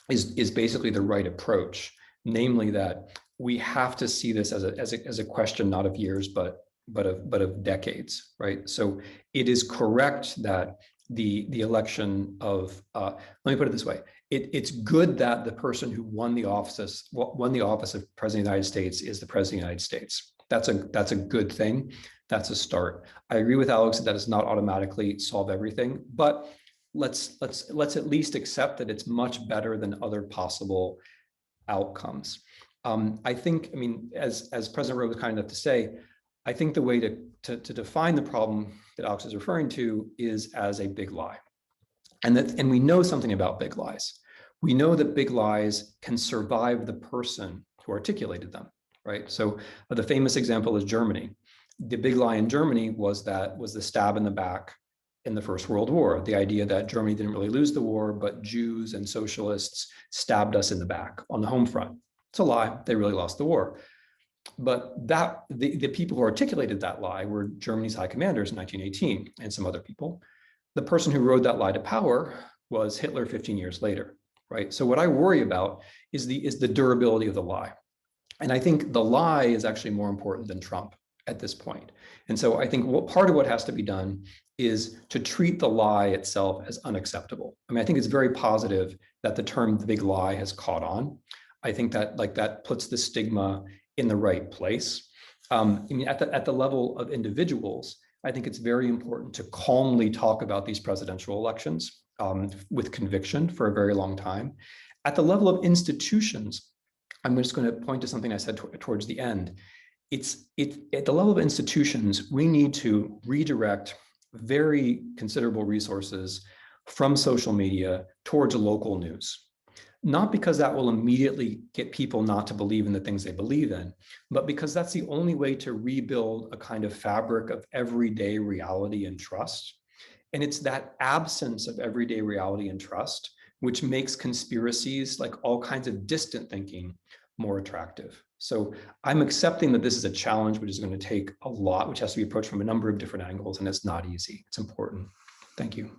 basically the right approach, namely that we have to see this as a question not of years but of decades, right? So it is correct that the election of let me put it this way. It's good that the person who won the office of President of the United States is the President of the United States. That's a good thing. That's a start. I agree with Alex that does not automatically solve everything, but let's at least accept that it's much better than other possible outcomes. I think, I mean, as President Rowe was kind enough to say, I think the way to define the problem that Alex is referring to is as a big lie. And we know something about big lies. We know that big lies can survive the person who articulated them, right? So the famous example is Germany. The big lie in Germany was the stab in the back in the First World War, the idea that Germany didn't really lose the war, but Jews and socialists stabbed us in the back on the home front. It's a lie, they really lost the war. But the people who articulated that lie were Germany's high commanders in 1918 and some other people. The person who rode that lie to power was Hitler 15 years later, right? So what I worry about is the durability of the lie. And I think the lie is actually more important than Trump at this point. And so I think part of what has to be done is to treat the lie itself as unacceptable. I mean, I think it's very positive that the term the big lie has caught on. I think that that puts the stigma in the right place. I mean, at the level of individuals, I think it's very important to calmly talk about these presidential elections with conviction for a very long time. At the level of institutions, I'm just going to point to something I said towards the end. At the level of institutions, we need to redirect very considerable resources from social media towards local news. Not because that will immediately get people not to believe in the things they believe in, but because that's the only way to rebuild a kind of fabric of everyday reality and trust. And it's that absence of everyday reality and trust which makes conspiracies, like all kinds of distant thinking, more attractive. So I'm accepting that this is a challenge which is going to take a lot, which has to be approached from a number of different angles, and it's not easy. It's important. Thank you.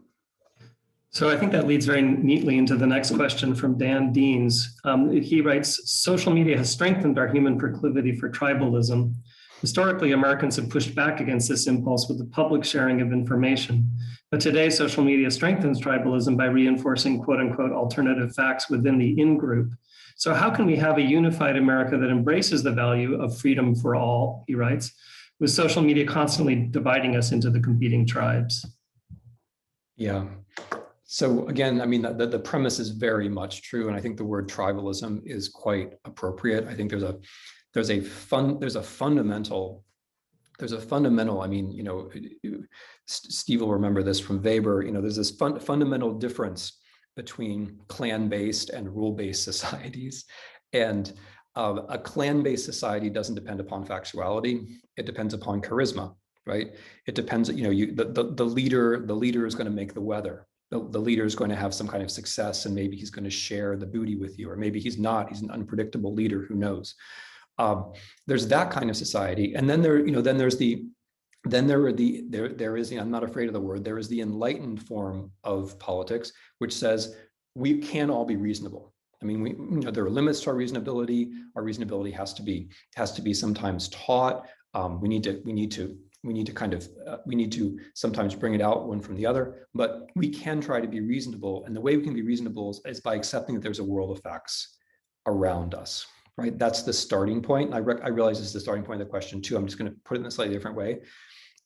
So I think that leads very neatly into the next question from Dan Deans. He writes, social media has strengthened our human proclivity for tribalism. Historically, Americans have pushed back against this impulse with the public sharing of information. But today, social media strengthens tribalism by reinforcing quote unquote alternative facts within the in-group. So how can we have a unified America that embraces the value of freedom for all, he writes, with social media constantly dividing us into the competing tribes? Yeah. So again, I mean, the premise is very much true, and I think the word tribalism is quite appropriate. I think there's a fundamental. I mean, you know, Steve will remember this from Weber. You know, there's this fundamental difference between clan-based and rule-based societies, and a clan-based society doesn't depend upon factuality; it depends upon charisma, right? It depends. You know, the leader is going to make the weather. The leader is going to have some kind of success, and maybe he's going to share the booty with you, or maybe he's not. He's an unpredictable leader. Who knows? There's that kind of society, and then there is I'm not afraid of the word. There is the enlightened form of politics, which says we can all be reasonable. I mean, there are limits to our reasonability. Our reasonability has to be sometimes taught. We need to sometimes bring it out one from the other, but we can try to be reasonable. And the way we can be reasonable is by accepting that there's a world of facts around us, right? That's the starting point. I realize this is the starting point of the question too. I'm just going to put it in a slightly different way.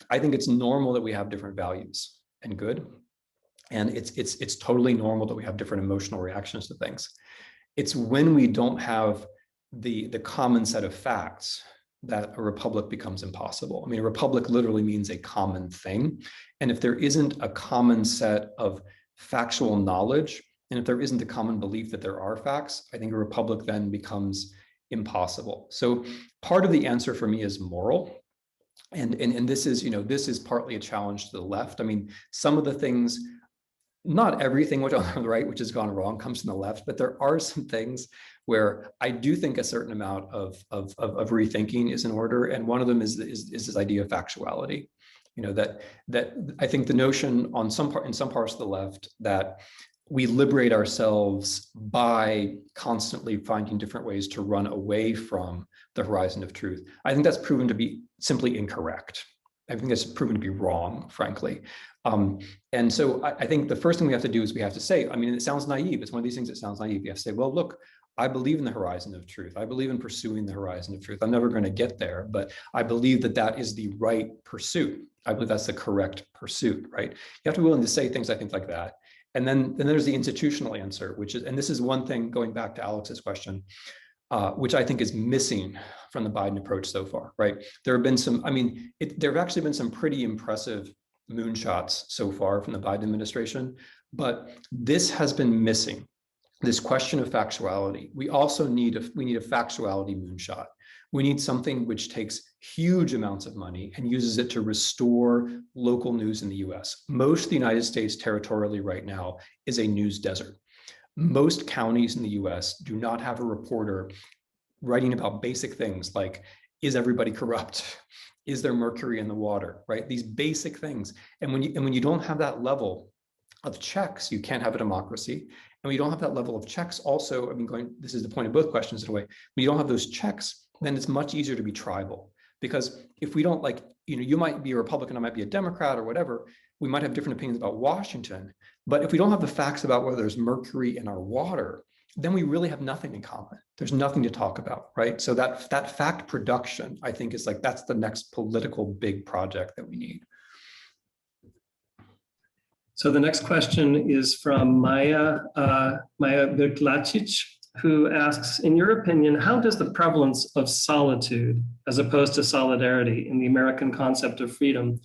I think it's normal that we have different values and good. And it's totally normal that we have different emotional reactions to things. It's when we don't have the common set of facts that a republic becomes impossible. I mean, a republic literally means a common thing. And if there isn't a common set of factual knowledge, and if there isn't a common belief that there are facts, I think a republic then becomes impossible. So part of the answer for me is moral. And this is, this is partly a challenge to the left. I mean, some of the things, not everything which on the right, which has gone wrong, comes from the left, but there are some things where I do think a certain amount of rethinking is in order. And one of them is this idea of factuality. That I think the notion in some parts of the left that we liberate ourselves by constantly finding different ways to run away from the horizon of truth. I think that's proven to be simply incorrect. I think that's proven to be wrong, frankly. And so I think the first thing we have to do is we have to say, I mean, it sounds naive. It's one of these things that sounds naive. You have to say, well, look, I believe in the horizon of truth. I believe in pursuing the horizon of truth. I'm never going to get there, but I believe that that is the right pursuit. I believe that's the correct pursuit, right? You have to be willing to say things, I think, like that. And then there's the institutional answer, which is, and this is one thing going back to Alex's question, which I think is missing from the Biden approach so far, right? There have been some, I mean, there have actually been some pretty impressive moonshots so far from the Biden administration, but this has been missing, this question of factuality. We also need a factuality moonshot. We need something which takes huge amounts of money and uses it to restore local news in the US. Most of the United States territorially right now is a news desert. Most counties in the US do not have a reporter writing about basic things like, is everybody corrupt? Is there mercury in the water, right? These basic things. And when you don't have that level of checks, you can't have a democracy. And when you don't have that level of checks also, I mean, this is the point of both questions in a way, when you don't have those checks, then it's much easier to be tribal. Because if we don't you might be a Republican, I might be a Democrat or whatever, we might have different opinions about Washington. But if we don't have the facts about whether there's mercury in our water, then we really have nothing in common. There's nothing to talk about, right? So that fact production, I think, is that's the next political big project that we need. So the next question is from Maya Birklacic, who asks, in your opinion, how does the prevalence of solitude as opposed to solidarity in the American concept of freedom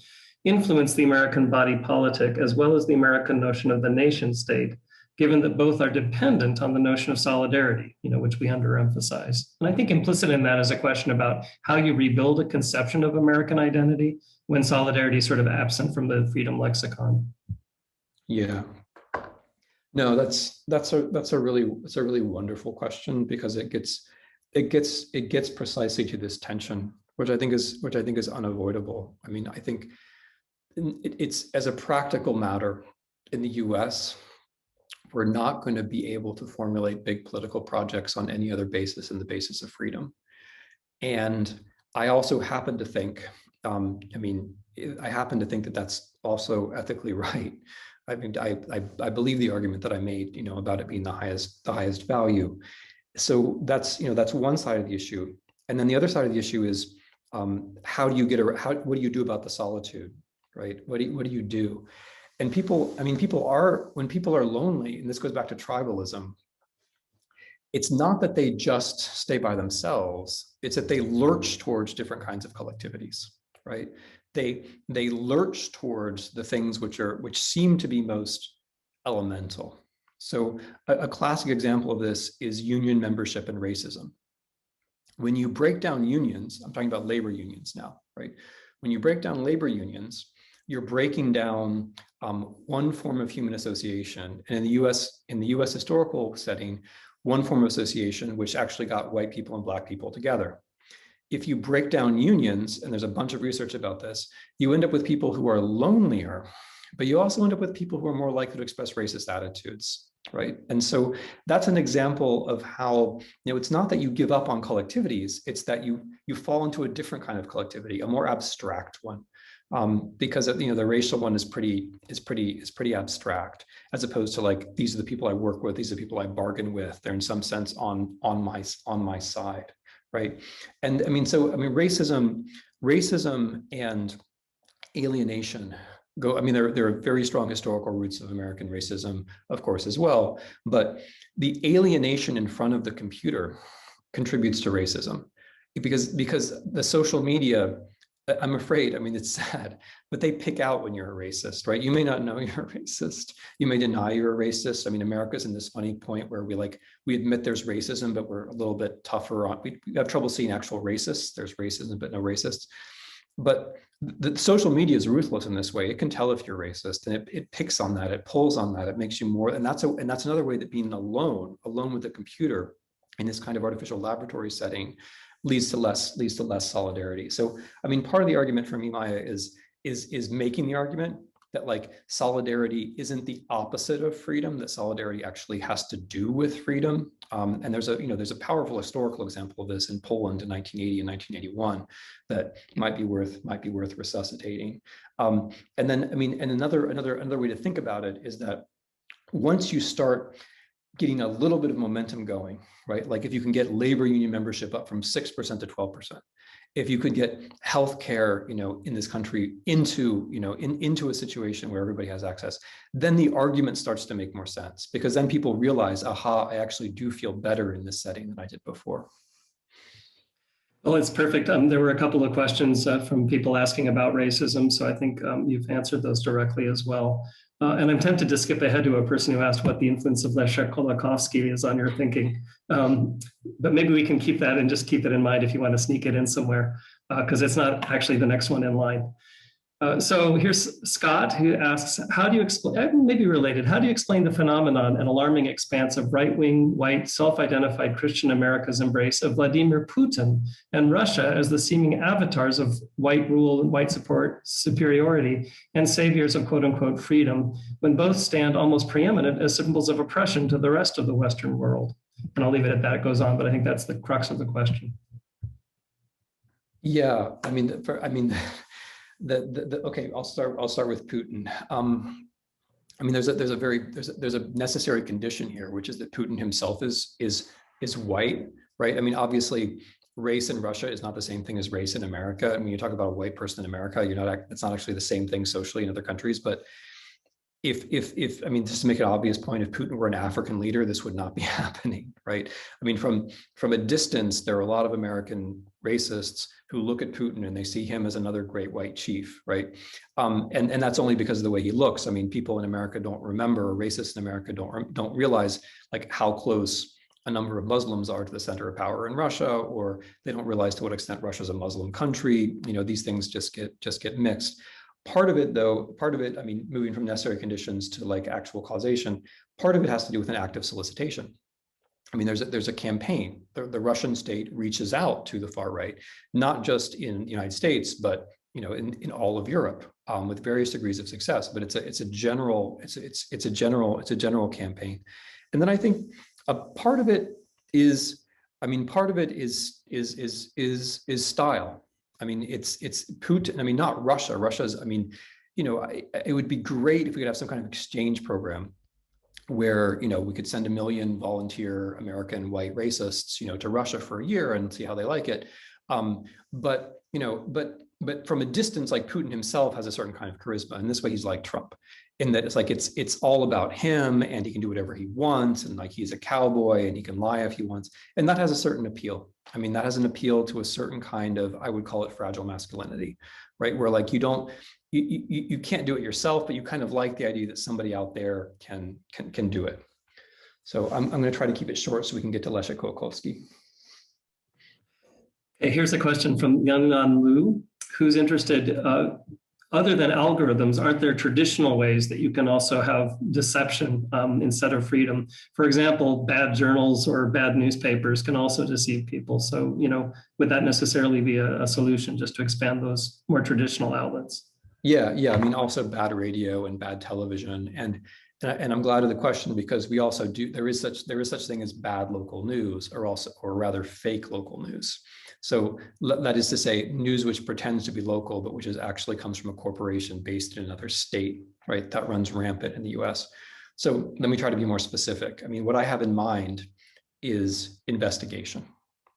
influence the American body politic as well as the American notion of the nation state, given that both are dependent on the notion of solidarity, which we underemphasize? And I think implicit in that is a question about how you rebuild a conception of American identity when solidarity is sort of absent from the freedom lexicon. Yeah. No, that's a really wonderful question, because it gets precisely to this tension, which I think is unavoidable. I mean, I think it's, as a practical matter in the US, we're not going to be able to formulate big political projects on any other basis than the basis of freedom. And I also happen to think, that that's also ethically right. I mean, I believe the argument that I made, about it being the highest value. So that's one side of the issue. And then the other side of the issue is, what do you do about the solitude, right? What do you do? And when people are lonely, and this goes back to tribalism, it's not that they just stay by themselves, it's that they lurch towards different kinds of collectivities, right? They lurch towards the things which seem to be most elemental. So a classic example of this is union membership and racism. When you break down unions, I'm talking about labor unions now, right? When you break down labor unions, you're breaking down one form of human association. And in the US historical setting, one form of association which actually got white people and Black people together. If you break down unions, and there's a bunch of research about this, you end up with people who are lonelier, but you also end up with people who are more likely to express racist attitudes, right? And so that's an example of how, it's not that you give up on collectivities, it's that you fall into a different kind of collectivity, a more abstract one. Because the racial one is pretty abstract, as opposed to these are the people I work with, these are the people I bargain with. They're in some sense on my side, right? And racism and alienation go, I mean, there are very strong historical roots of American racism, of course, as well, but the alienation in front of the computer contributes to racism because the social media, I'm afraid, I mean, it's sad, but they pick out when you're a racist, right? You may not know you're a racist. You may deny you're a racist. I mean, America's in this funny point where we admit there's racism, but we're a little bit tougher on, we have trouble seeing actual racists. There's racism, but no racists. But the social media is ruthless in this way. It can tell if you're racist, and it picks on that, it pulls on that, it makes you more, and that's another way that being alone with the computer in this kind of artificial laboratory setting leads to less solidarity. So, I mean, part of the argument for me, Maya, is making the argument that like solidarity isn't the opposite of freedom, that solidarity actually has to do with freedom. And there's a powerful historical example of this in Poland in 1980 and 1981 that might be worth resuscitating. And then, I mean, and another way to think about it is that once you start getting a little bit of momentum going, right? Like if you can get labor union membership up from 6% to 12%, if you could get healthcare, in this country into a situation where everybody has access, then the argument starts to make more sense, because then people realize, aha, I actually do feel better in this setting than I did before. Well, it's perfect. There were a couple of questions from people asking about racism, so I think you've answered those directly as well. And I'm tempted to skip ahead to a person who asked what the influence of Leszek Kolakowski is on your thinking. But maybe we can keep that and just keep it in mind if you want to sneak it in somewhere, because it's not actually the next one in line. So here's Scott, who asks, how do you explain, maybe related, how do you explain the phenomenon and alarming expanse of right-wing, white, self-identified Christian America's embrace of Vladimir Putin and Russia as the seeming avatars of white rule and white support superiority and saviors of quote unquote freedom, when both stand almost preeminent as symbols of oppression to the rest of the Western world? And I'll leave it at that. It goes on, but I think that's the crux of the question. Yeah, I mean, okay, I'll start with Putin. I mean, there's a necessary condition here, which is that Putin himself is white, right? I mean, obviously, race in Russia is not the same thing as race in America. I mean, you talk about a white person in America, it's not actually the same thing socially in other countries. But if I mean, just to make an obvious point, if Putin were an African leader, this would not be happening, right? I mean, from a distance, there are a lot of American racists who look at Putin and they see him as another great white chief, right? And that's only because of the way he looks. I mean, people in America don't remember, or racists in America don't realize like how close a number of Muslims are to the center of power in Russia, or they don't realize to what extent Russia is a Muslim country. These things just get mixed. Part of it, I mean, moving from necessary conditions to like actual causation, part of it has to do with an act of solicitation. I mean, there's a campaign. The Russian state reaches out to the far right, not just in the United States, but in all of Europe, with various degrees of success. But it's a general campaign. And then I think a part of it is style. I mean, it's Putin. I mean, not Russia. Russia's. I mean, it would be great if we could have some kind of exchange program where we could send 1 million volunteer American white racists to Russia for a year and see how they like it. But from a distance, like Putin himself has a certain kind of charisma, and this way he's like Trump, in that it's like it's all about him, and he can do whatever he wants, and like he's a cowboy and he can lie if he wants, and that has a certain appeal. I mean, that has an appeal to a certain kind of, I would call it fragile masculinity, right? Where like you can't do it yourself, but you kind of like the idea that somebody out there can do it. So I'm going to try to keep it short so we can get to Leszek Kolakowski. Okay, here's a question from Yangnan Lu, who's interested, other than algorithms, aren't there traditional ways that you can also have deception instead of freedom? For example, bad journals or bad newspapers can also deceive people. So, would that necessarily be a solution, just to expand those more traditional outlets? Yeah. I mean, also bad radio and bad television, and I'm glad of the question, because we also do. There is such thing as bad local news, or rather fake local news. So that is to say, news which pretends to be local, but which actually comes from a corporation based in another state, right? That runs rampant in the US. So let me try to be more specific. I mean, what I have in mind is investigation.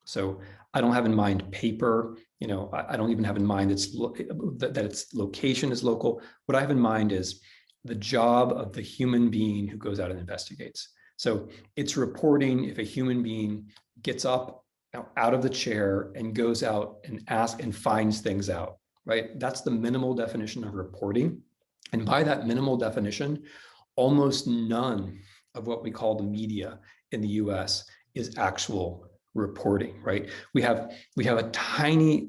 So I don't have in mind paper I don't even have in mind that its location is local. What I have in mind is the job of the human being who goes out and investigates. So it's reporting if a human being gets up out of the chair and goes out and asks and finds things out, right? That's the minimal definition of reporting. And by that minimal definition, almost none of what we call the media in the US is actual reporting, right? We have a tiny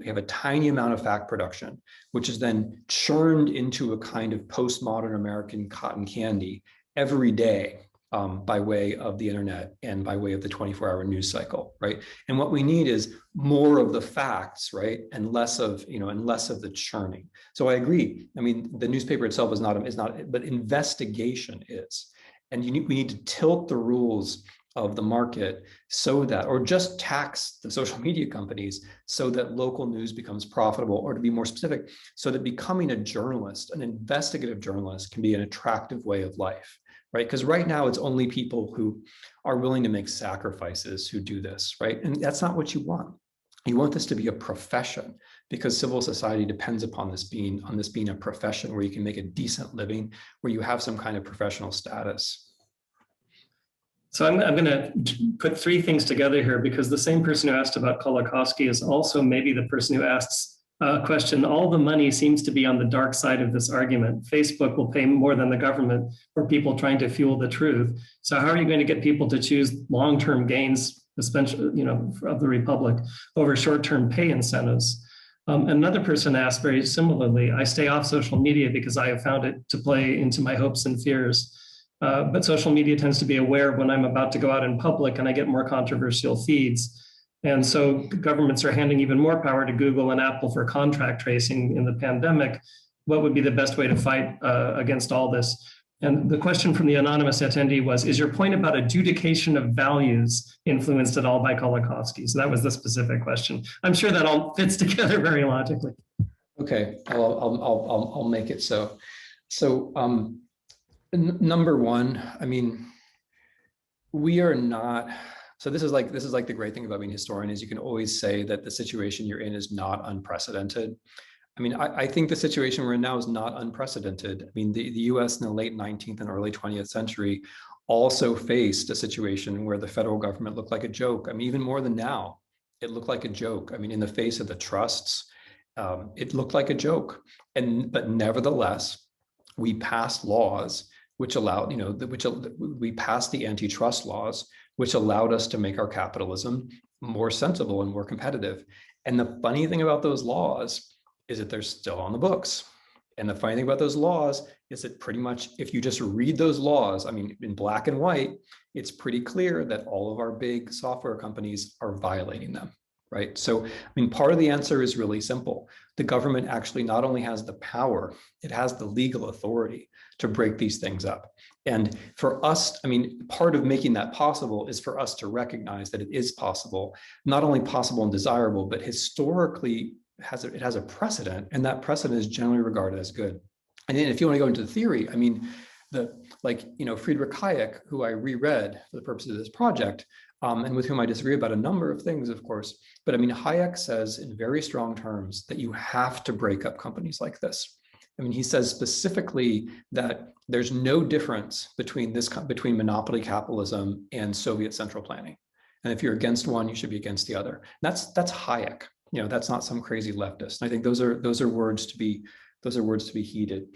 amount of fact production, which is then churned into a kind of postmodern American cotton candy every day by way of the internet and by way of the 24-hour news cycle, right? And what we need is more of the facts, right, and less of the churning. So I agree. I mean, the newspaper itself is not, but investigation is, and we need to tilt the rules of the market so that, or just tax the social media companies so that local news becomes profitable, or to be more specific, so that becoming a journalist, an investigative journalist, can be an attractive way of life, right? Because right now it's only people who are willing to make sacrifices who do this, right? And that's not what you want. You want this to be a profession, because civil society depends upon this being a profession where you can make a decent living, where you have some kind of professional status. So I'm going to put three things together here, because the same person who asked about Kolakowski is also maybe the person who asks a question. All the money seems to be on the dark side of this argument. Facebook will pay more than the government for people trying to fuel the truth. So how are you going to get people to choose long-term gains, especially, of the Republic, over short-term pay incentives? Another person asked very similarly, I stay off social media because I have found it to play into my hopes and fears. But social media tends to be aware when I'm about to go out in public and I get more controversial feeds. And so governments are handing even more power to Google and Apple for contract tracing in the pandemic. What would be the best way to fight against all this? And the question from the anonymous attendee was, is your point about adjudication of values influenced at all by Kolakowski? So that was the specific question. I'm sure that all fits together very logically. Okay, I'll make it so. Number one, I mean, we are not, so this is like the great thing about being a historian, is you can always say that the situation you're in is not unprecedented. I mean, I think the situation we're in now is not unprecedented. I mean, the US in the late 19th and early 20th century also faced a situation where the federal government looked like a joke. I mean, even more than now, it looked like a joke. I mean, in the face of the trusts, it looked like a joke. But nevertheless, we passed laws which allowed, we passed the antitrust laws, which allowed us to make our capitalism more sensible and more competitive. And the funny thing about those laws is that they're still on the books. And the funny thing about those laws is that pretty much, if you just read those laws, I mean, in black and white, it's pretty clear that all of our big software companies are violating them, right? So, I mean, part of the answer is really simple. The government actually not only has the power, it has the legal authority to break these things up. And for us, I mean, part of making that possible is for us to recognize that it is possible, not only possible and desirable, but historically it has a precedent, and that precedent is generally regarded as good. And then if you want to go into the theory, I mean, Friedrich Hayek, who I reread for the purposes of this project, and with whom I disagree about a number of things, of course, but I mean, Hayek says in very strong terms that you have to break up companies like this. I mean, he says specifically that there's no difference between monopoly capitalism and Soviet central planning. And if you're against one, you should be against the other. That's Hayek. That's not some crazy leftist. And I think those are words to be heeded.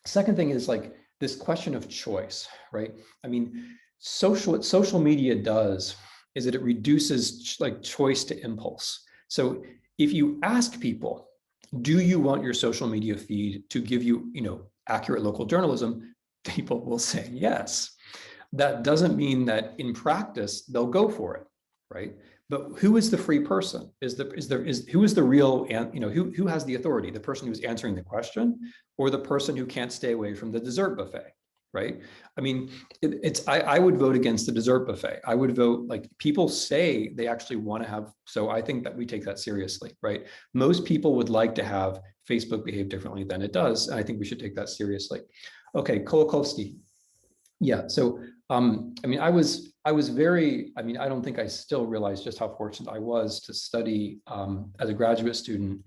Second thing is like this question of choice, right? I mean, what social media does is that it reduces like choice to impulse. So if you ask people, do you want your social media feed to give you, accurate local journalism? People will say yes. That doesn't mean that in practice they'll go for it, right? But who is the free person? Who is the real, who has the authority? The person who's answering the question, or the person who can't stay away from the dessert buffet, right? I mean, I would vote against the dessert buffet. I would vote, like, people say they actually want to have, so I think that we take that seriously, right? Most people would like to have Facebook behave differently than it does, and I think we should take that seriously. Okay, Kolakowski. Yeah, so I mean, I was I was very, I mean, I don't think I still realize just how fortunate I was to study as a graduate student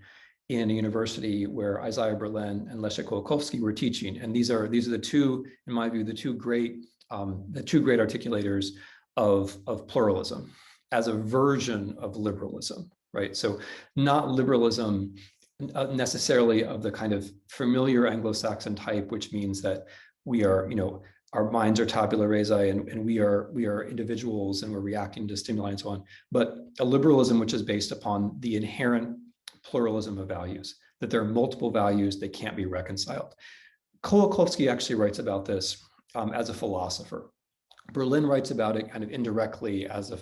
in a university where Isaiah Berlin and Leszek Kolakowski were teaching. And these are the two, in my view, the two great articulators of pluralism as a version of liberalism, right? So not liberalism necessarily of the kind of familiar Anglo-Saxon type, which means that we are, our minds are tabula rasa and we are individuals and we're reacting to stimuli and so on, but a liberalism which is based upon the inherent pluralism of values, that there are multiple values that can't be reconciled. Kolakowski actually writes about this as a philosopher. Berlin writes about it kind of indirectly as a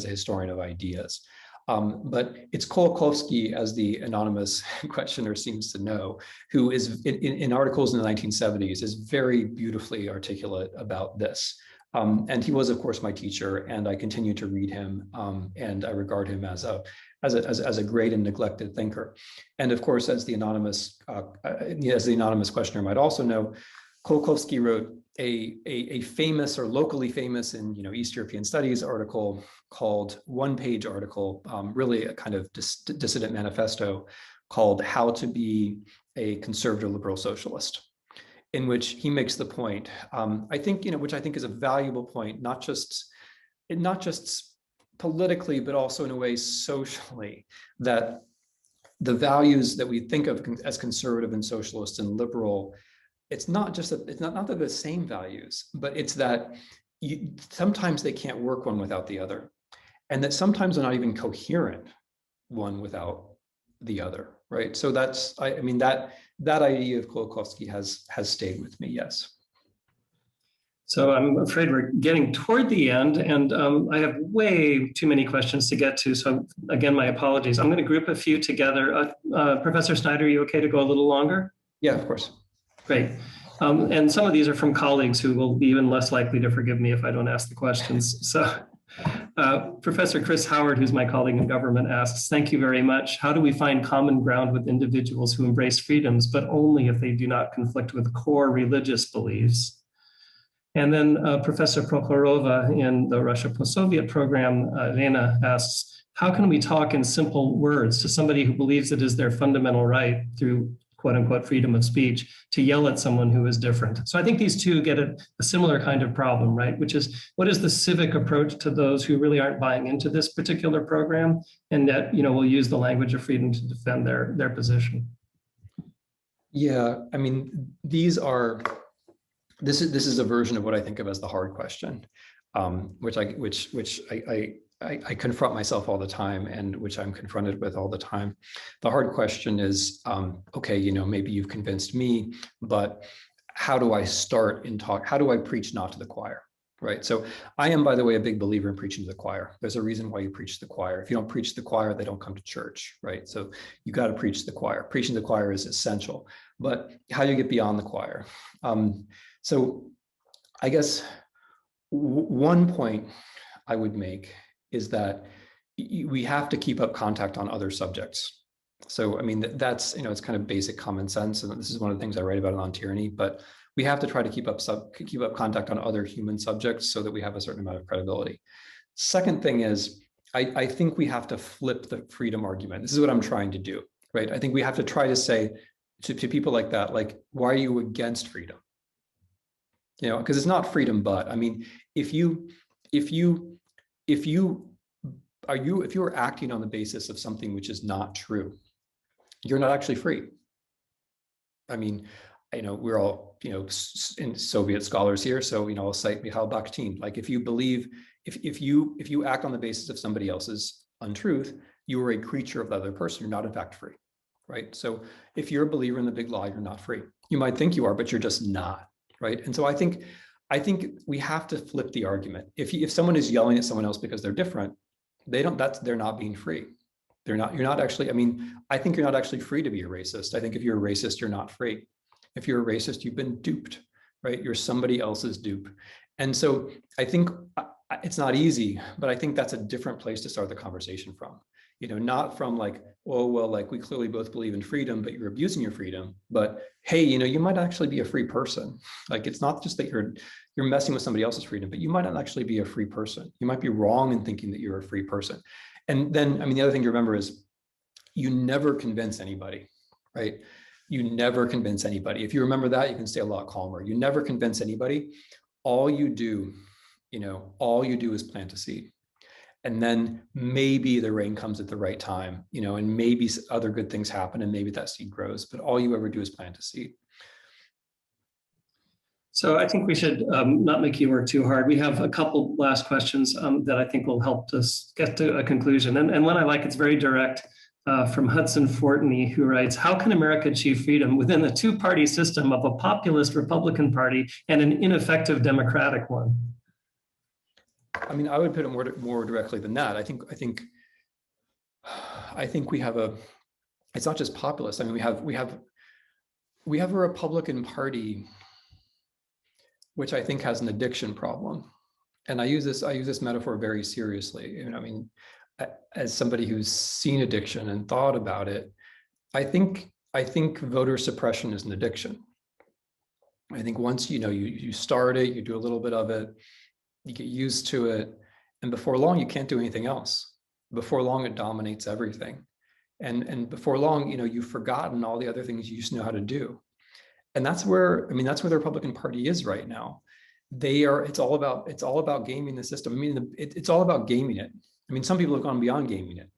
historian of ideas. But it's Kolakowski, as the anonymous questioner seems to know, who is in articles in the 1970s is very beautifully articulate about this. And he was, of course, my teacher, and I continue to read him, and I regard him as a great and neglected thinker. And of course, as the anonymous questioner might also know, Kolakowski wrote a famous or locally famous in East European Studies article called one-page article, really a kind of dissident manifesto called "How to Be a Conservative Liberal Socialist," in which he makes the point, I think, which I think is a valuable point, not just politically, but also in a way socially, that the values that we think of as conservative and socialist and liberal, it's not that they're the same values, but it's that sometimes they can't work one without the other, and that sometimes they're not even coherent one without the other, right? So that's, I mean, that idea of Kolakowski has stayed with me, yes. So I'm afraid we're getting toward the end, and I have way too many questions to get to. So again, my apologies. I'm going to group a few together. Professor Snyder, are you okay to go a little longer? Yeah, of course. Great. And some of these are from colleagues who will be even less likely to forgive me if I don't ask the questions. So Professor Chris Howard, who's my colleague in government, asks, thank you very much. How do we find common ground with individuals who embrace freedoms, but only if they do not conflict with core religious beliefs? And then Professor Prokhorova in the Russia post-Soviet program, Lena, asks, how can we talk in simple words to somebody who believes it is their fundamental right through quote unquote freedom of speech to yell at someone who is different? So I think these two get a similar kind of problem, right? Which is, what is the civic approach to those who really aren't buying into this particular program and that, will use the language of freedom to defend their position? Yeah, I mean, this is a version of what I think of as the hard question, which I confront myself all the time, and which I'm confronted with all the time. The hard question is, okay, maybe you've convinced me, but how do I start in talk? How do I preach not to the choir, right? So I am, by the way, a big believer in preaching to the choir. There's a reason why you preach to the choir. If you don't preach to the choir, they don't come to church, right? So you got to preach to the choir. Preaching to the choir is essential, but how do you get beyond the choir? So I guess one point I would make is that we have to keep up contact on other subjects. So, I mean, that's, it's kind of basic common sense. And this is one of the things I write about on tyranny, but we have to try to keep up contact on other human subjects so that we have a certain amount of credibility. Second thing is, I think we have to flip the freedom argument. This is what I'm trying to do, right? I think we have to try to say to people like that, like, why are you against freedom? Because it's not freedom, but I mean, if you are acting on the basis of something which is not true, you're not actually free. I mean, we're all, in Soviet scholars here. So, I'll cite Mikhail Bakhtin. Like, if you believe, if you act on the basis of somebody else's untruth, you are a creature of the other person. You're not in fact free, right? So if you're a believer in the big lie, you're not free. You might think you are, but you're just not. Right. And so I think we have to flip the argument. If someone is yelling at someone else because they're different, they're not being free. You're not actually, I mean, I think you're not actually free to be a racist. I think if you're a racist, you're not free. If you're a racist, you've been duped, right? You're somebody else's dupe. And so I think it's not easy, but I think that's a different place to start the conversation from. not from like, oh, well, like we clearly both believe in freedom, but you're abusing your freedom. But hey, you might actually be a free person. Like, it's not just that you're messing with somebody else's freedom, but you might not actually be a free person. You might be wrong in thinking that you're a free person. And then, I mean, the other thing to remember is you never convince anybody, right? You never convince anybody. If you remember that, you can stay a lot calmer. You never convince anybody. All you do is plant a seed. And then maybe the rain comes at the right time, and maybe other good things happen and maybe that seed grows, but all you ever do is plant a seed. So I think we should not make you work too hard. We have a couple last questions that I think will help us get to a conclusion. And one I like, it's very direct, from Hudson Fortney, who writes, how can America achieve freedom within a two-party system of a populist Republican Party and an ineffective Democratic one? I mean, I would put it more directly than that. I think we have it's not just populist. I mean, we have a Republican Party, which I think has an addiction problem. And I use this metaphor very seriously. I mean, as somebody who's seen addiction and thought about it, I think voter suppression is an addiction. I think once you start it, you do a little bit of it, you get used to it, and before long you can't do anything else. Before long it dominates everything, and before long you've forgotten all the other things you used to know how to do. And that's where the Republican Party is right now. It's all about gaming the system. I mean, it's all about gaming it. I mean, some people have gone beyond gaming it,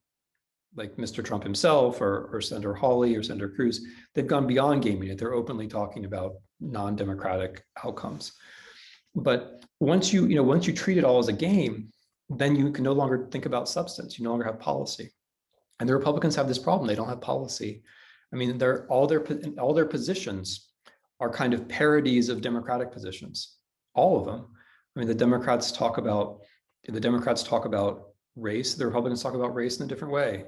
like Mr. Trump himself or Senator Hawley or Senator Cruz. They've gone beyond gaming it. They're openly talking about non-democratic outcomes. But once you treat it all as a game, then you can no longer think about substance. You no longer have policy. And the Republicans have this problem. They don't have policy. I mean, all their positions are kind of parodies of Democratic positions. All of them. I mean, the Democrats talk about race. The Republicans talk about race in a different way.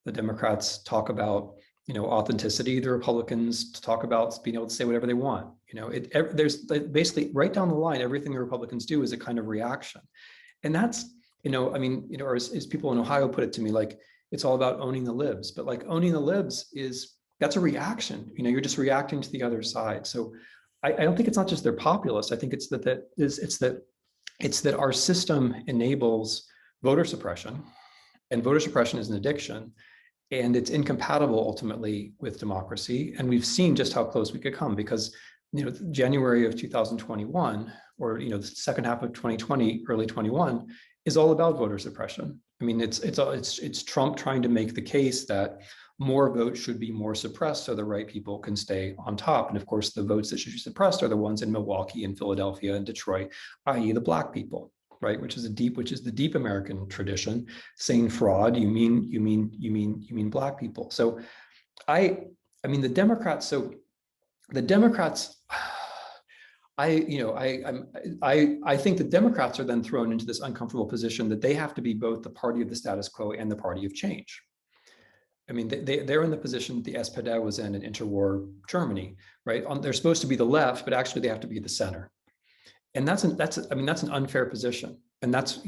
The Democrats talk about authenticity. The Republicans talk about being able to say whatever they want. There's basically right down the line, everything the Republicans do is a kind of reaction. And that's, or as people in Ohio put it to me, like, it's all about owning the libs. But like, owning the libs that's a reaction. You're just reacting to the other side. So I don't think it's not just they're populist. I think it's that our system enables voter suppression, and voter suppression is an addiction. And it's incompatible ultimately with democracy. And we've seen just how close we could come because, January of 2021, or, the second half of 2020, early 21 is all about voter suppression. I mean, it's Trump trying to make the case that more votes should be more suppressed so the right people can stay on top. And of course, the votes that should be suppressed are the ones in Milwaukee and Philadelphia and Detroit, i.e. the Black people. Right, which is the deep American tradition, saying fraud, you mean Black people. So I mean the Democrats. I think the Democrats are then thrown into this uncomfortable position that they have to be both the party of the status quo and the party of change. I mean, they're in the position the SPD was in interwar Germany, right? They're supposed to be the left, but actually they have to be the center. And that's an unfair position. And that's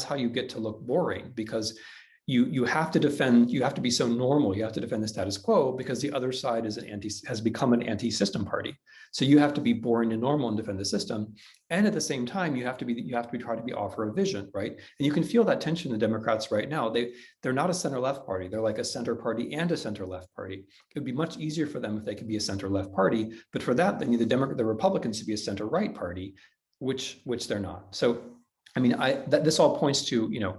how you get to look boring, because you have to be so normal. You have to defend the status quo because the other side has become an anti-system party. So you have to be boring and normal and defend the system. And at the same time, you have to offer a vision, right? And you can feel that tension in the Democrats right now. They're not a center-left party. They're like a center party and a center-left party. It would be much easier for them if they could be a center-left party. But for that, they need the Republicans to be a center-right party, which they're not. So, I mean, this all points to,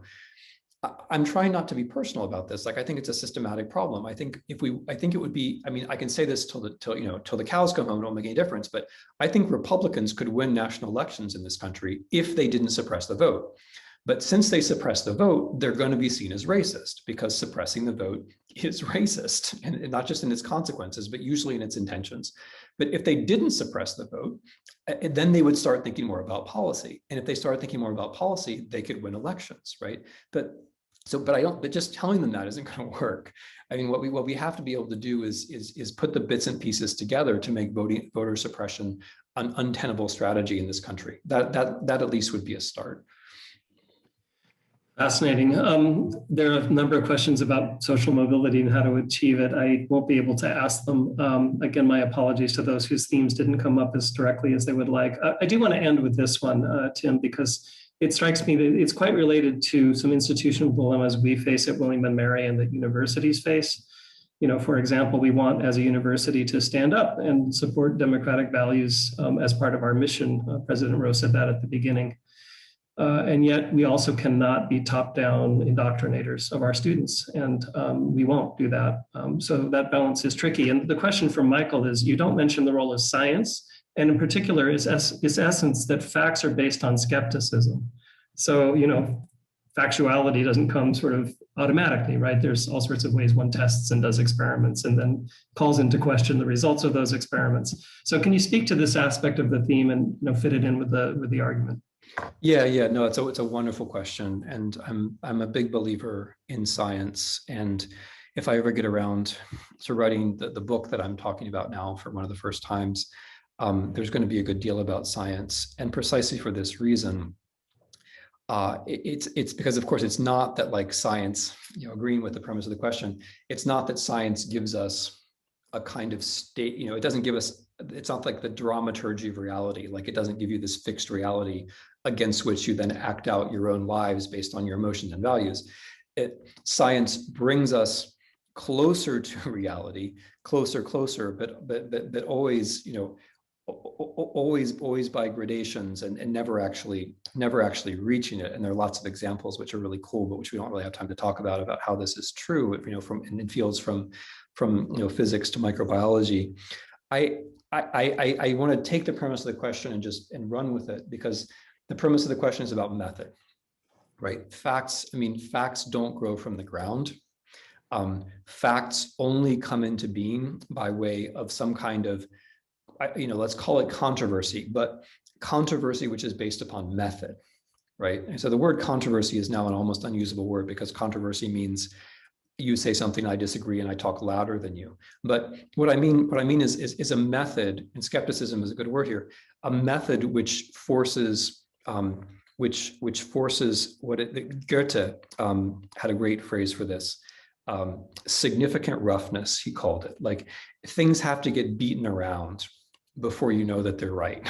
I'm trying not to be personal about this. Like, I think it's a systematic problem. I think it would be, I mean, I can say this till the cows come home, it won't make any difference, but I think Republicans could win national elections in this country if they didn't suppress the vote. But since they suppress the vote, they're going to be seen as racist, because suppressing the vote is racist, and not just in its consequences, but usually in its intentions. But if they didn't suppress the vote, then they would start thinking more about policy. And if they start thinking more about policy, they could win elections, right? But just telling them that isn't going to work. I mean, what we have to be able to do is put the bits and pieces together to make voter suppression an untenable strategy in this country. That at least would be a start. Fascinating. There are a number of questions about social mobility and how to achieve it. I won't be able to ask them. Again, my apologies to those whose themes didn't come up as directly as they would like. I do want to end with this one, Tim, because it strikes me that it's quite related to some institutional dilemmas we face at William & Mary and that universities face. You know, for example, we want as a university to stand up and support democratic values as part of our mission. President Rowe said that at the beginning. And yet we also cannot be top-down indoctrinators of our students, and we won't do that. So that balance is tricky. And the question from Michael is, you don't mention the role of science, and in particular, its essence that facts are based on skepticism. So, you know, factuality doesn't come sort of automatically, right? There's all sorts of ways one tests and does experiments and then calls into question the results of those experiments. So can you speak to this aspect of the theme and, you know, fit it in with the argument? Yeah, no, it's a wonderful question, and I'm a big believer in science. And if I ever get around to writing the book that I'm talking about now for one of the first times, there's going to be a good deal about science, and precisely for this reason. It's because, of course, it's not that like science, you know, agreeing with the premise of the question, it's not that science gives us a kind of state, you know, it doesn't give us, it's not like the dramaturgy of reality, like it doesn't give you this fixed reality against which you then act out your own lives based on your emotions and values. Science brings us closer to reality, closer, but always, you know, always by gradations and never actually reaching it. And there are lots of examples which are really cool, but which we don't really have time to talk about how this is true, you know, from in fields from you know, physics to microbiology. I want to take the premise of the question and run with it, because the premise of the question is about method, right? Facts don't grow from the ground. Facts only come into being by way of some kind of, you know, let's call it controversy, but controversy which is based upon method, right? And so the word controversy is now an almost unusable word, because controversy means you say something, I disagree, and I talk louder than you. But what I mean is a method, and skepticism is a good word here, a method which forces Goethe had a great phrase for this, significant roughness, he called it. Like, things have to get beaten around before you know that they're right.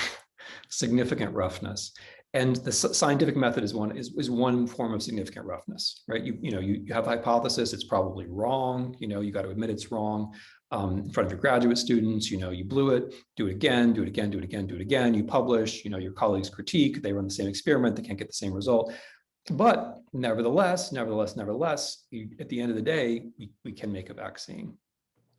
Significant roughness. And the scientific method is one form of significant roughness, right? You have a hypothesis, it's probably wrong, you know, you got to admit it's wrong. In front of your graduate students, you know, you blew it, do it again, do it again, do it again, do it again. You publish, you know, your colleagues critique, they run the same experiment, they can't get the same result. But nevertheless, at the end of the day, we can make a vaccine,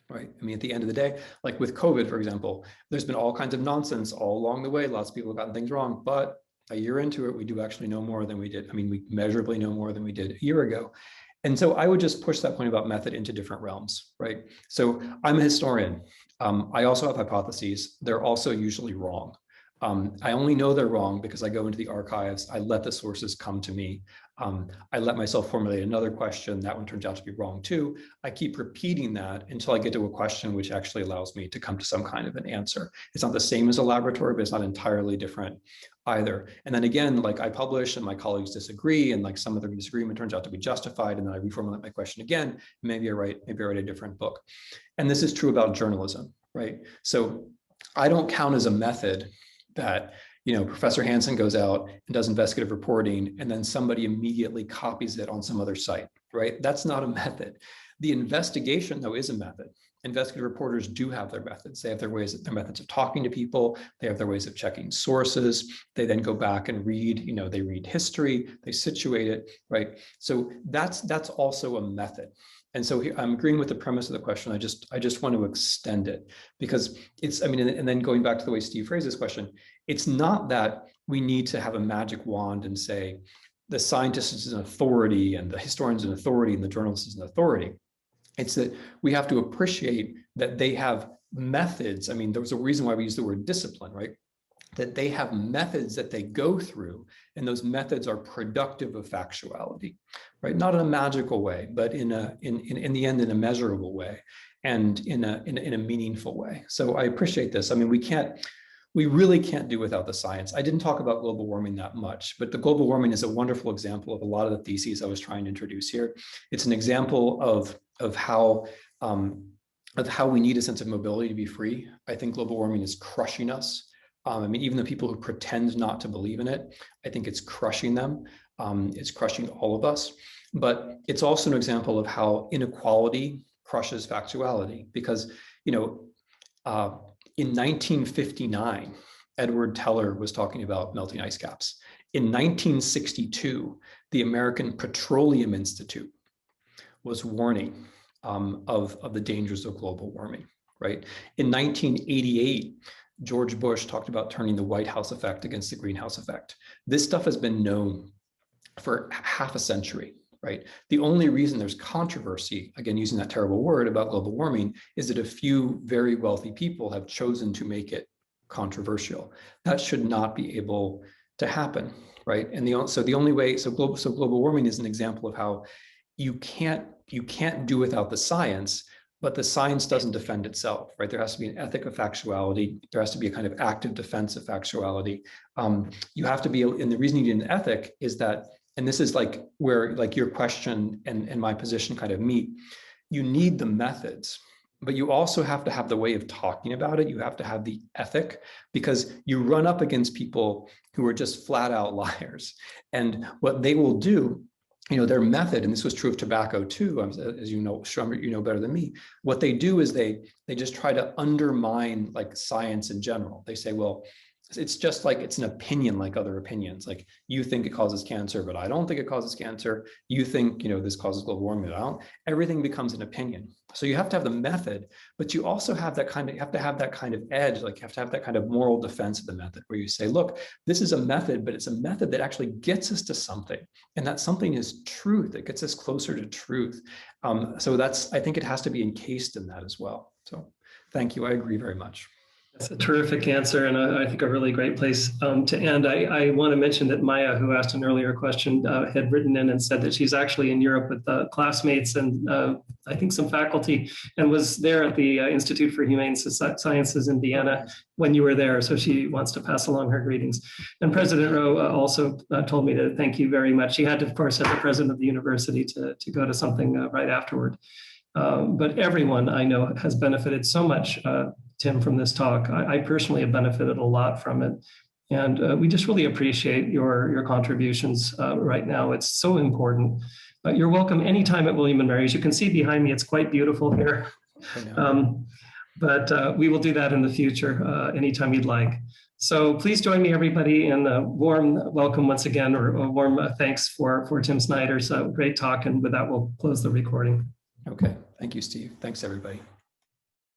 right? I mean, at the end of the day, like with COVID, for example, there's been all kinds of nonsense all along the way. Lots of people have gotten things wrong, but a year into it, we do actually know more than we did. I mean, we measurably know more than we did a year ago. And so I would just push that point about method into different realms, right? So I'm a historian. I also have hypotheses. They're also usually wrong. I only know they're wrong because I go into the archives. I let the sources come to me. I let myself formulate another question. That one turns out to be wrong too. I keep repeating that until I get to a question which actually allows me to come to some kind of an answer. It's not the same as a laboratory, but it's not entirely different either. And then again, like I publish and my colleagues disagree, and like some of the disagreement turns out to be justified, and then I reformulate my question again. Maybe I write a different book. And this is true about journalism, right? So I don't count as a method that, you know, Professor Hansen goes out and does investigative reporting, and then somebody immediately copies it on some other site, right? That's not a method. The investigation, though, is a method. Investigative reporters do have their methods. They have their methods of talking to people. They have their ways of checking sources. They then go back and read, you know, they read history, they situate it, right? So that's also a method. And so here, I'm agreeing with the premise of the question. I just want to extend it, because it's, I mean, and then going back to the way Steve phrased this question, it's not that we need to have a magic wand and say the scientist is an authority and the historian is an authority and the journalist is an authority. It's that we have to appreciate that they have methods. I mean, there was a reason why we use the word discipline, right? That they have methods that they go through, and those methods are productive of factuality, right? Not in a magical way, but in the end, in a measurable way, and in a meaningful way. So I appreciate this. I mean, we can't we really can't do without the science. I didn't talk about global warming that much, but the global warming is a wonderful example of a lot of the theses I was trying to introduce here. It's an example of how we need a sense of mobility to be free. I think global warming is crushing us. I mean, even the people who pretend not to believe in it, I think it's crushing them. It's crushing all of us. But it's also an example of how inequality crushes factuality. Because, you know, in 1959, Edward Teller was talking about melting ice caps. In 1962, the American Petroleum Institute was warning of the dangers of global warming, right? In 1988, George Bush talked about turning the White House effect against the greenhouse effect. This stuff has been known for half a century, right? The only reason there's controversy, again, using that terrible word, about global warming is that a few very wealthy people have chosen to make it controversial. That should not be able to happen, right? And global warming is an example of how you can't do without the science, but the science doesn't defend itself, right? There has to be an ethic of factuality. There has to be a kind of active defense of factuality. You have to be, and the reason you need an ethic is that, and this is like where like your question and my position kind of meet, you need the methods, but you also have to have the way of talking about it. You have to have the ethic, because you run up against people who are just flat out liars. And what they will do, you know, their method, and this was true of tobacco too, as you know, you know better than me, what they do is they just try to undermine like science in general. They say, well, it's just like, it's an opinion like other opinions. Like, you think it causes cancer, but I don't think it causes cancer. You think, you know, this causes global warming, but I don't. Everything becomes an opinion. So you have to have the method, but you also have that kind of, you have to have that kind of edge. Like, you have to have that kind of moral defense of the method, where you say, look, this is a method, but it's a method that actually gets us to something. And that something is truth. It gets us closer to truth. So that's, I think it has to be encased in that as well. So thank you. I agree very much. That's a terrific answer, and I think a really great place to end. I want to mention that Maya, who asked an earlier question, had written in and said that she's actually in Europe with classmates and I think some faculty, and was there at the Institute for Humane Sciences in Vienna when you were there. So she wants to pass along her greetings. And President Rowe also told me to thank you very much. She had to, of course, as the president of the university, to go to something right afterward. But everyone I know has benefited so much, Tim, from this talk. I personally have benefited a lot from it. And we just really appreciate your contributions right now. It's so important. You're welcome anytime at William & Mary. As you can see behind me, it's quite beautiful here. But we will do that in the future anytime you'd like. So please join me, everybody, in a warm welcome once again, or a warm thanks for Tim Snyder's great talk. And with that, we'll close the recording. Okay. Thank you, Steve. Thanks, everybody.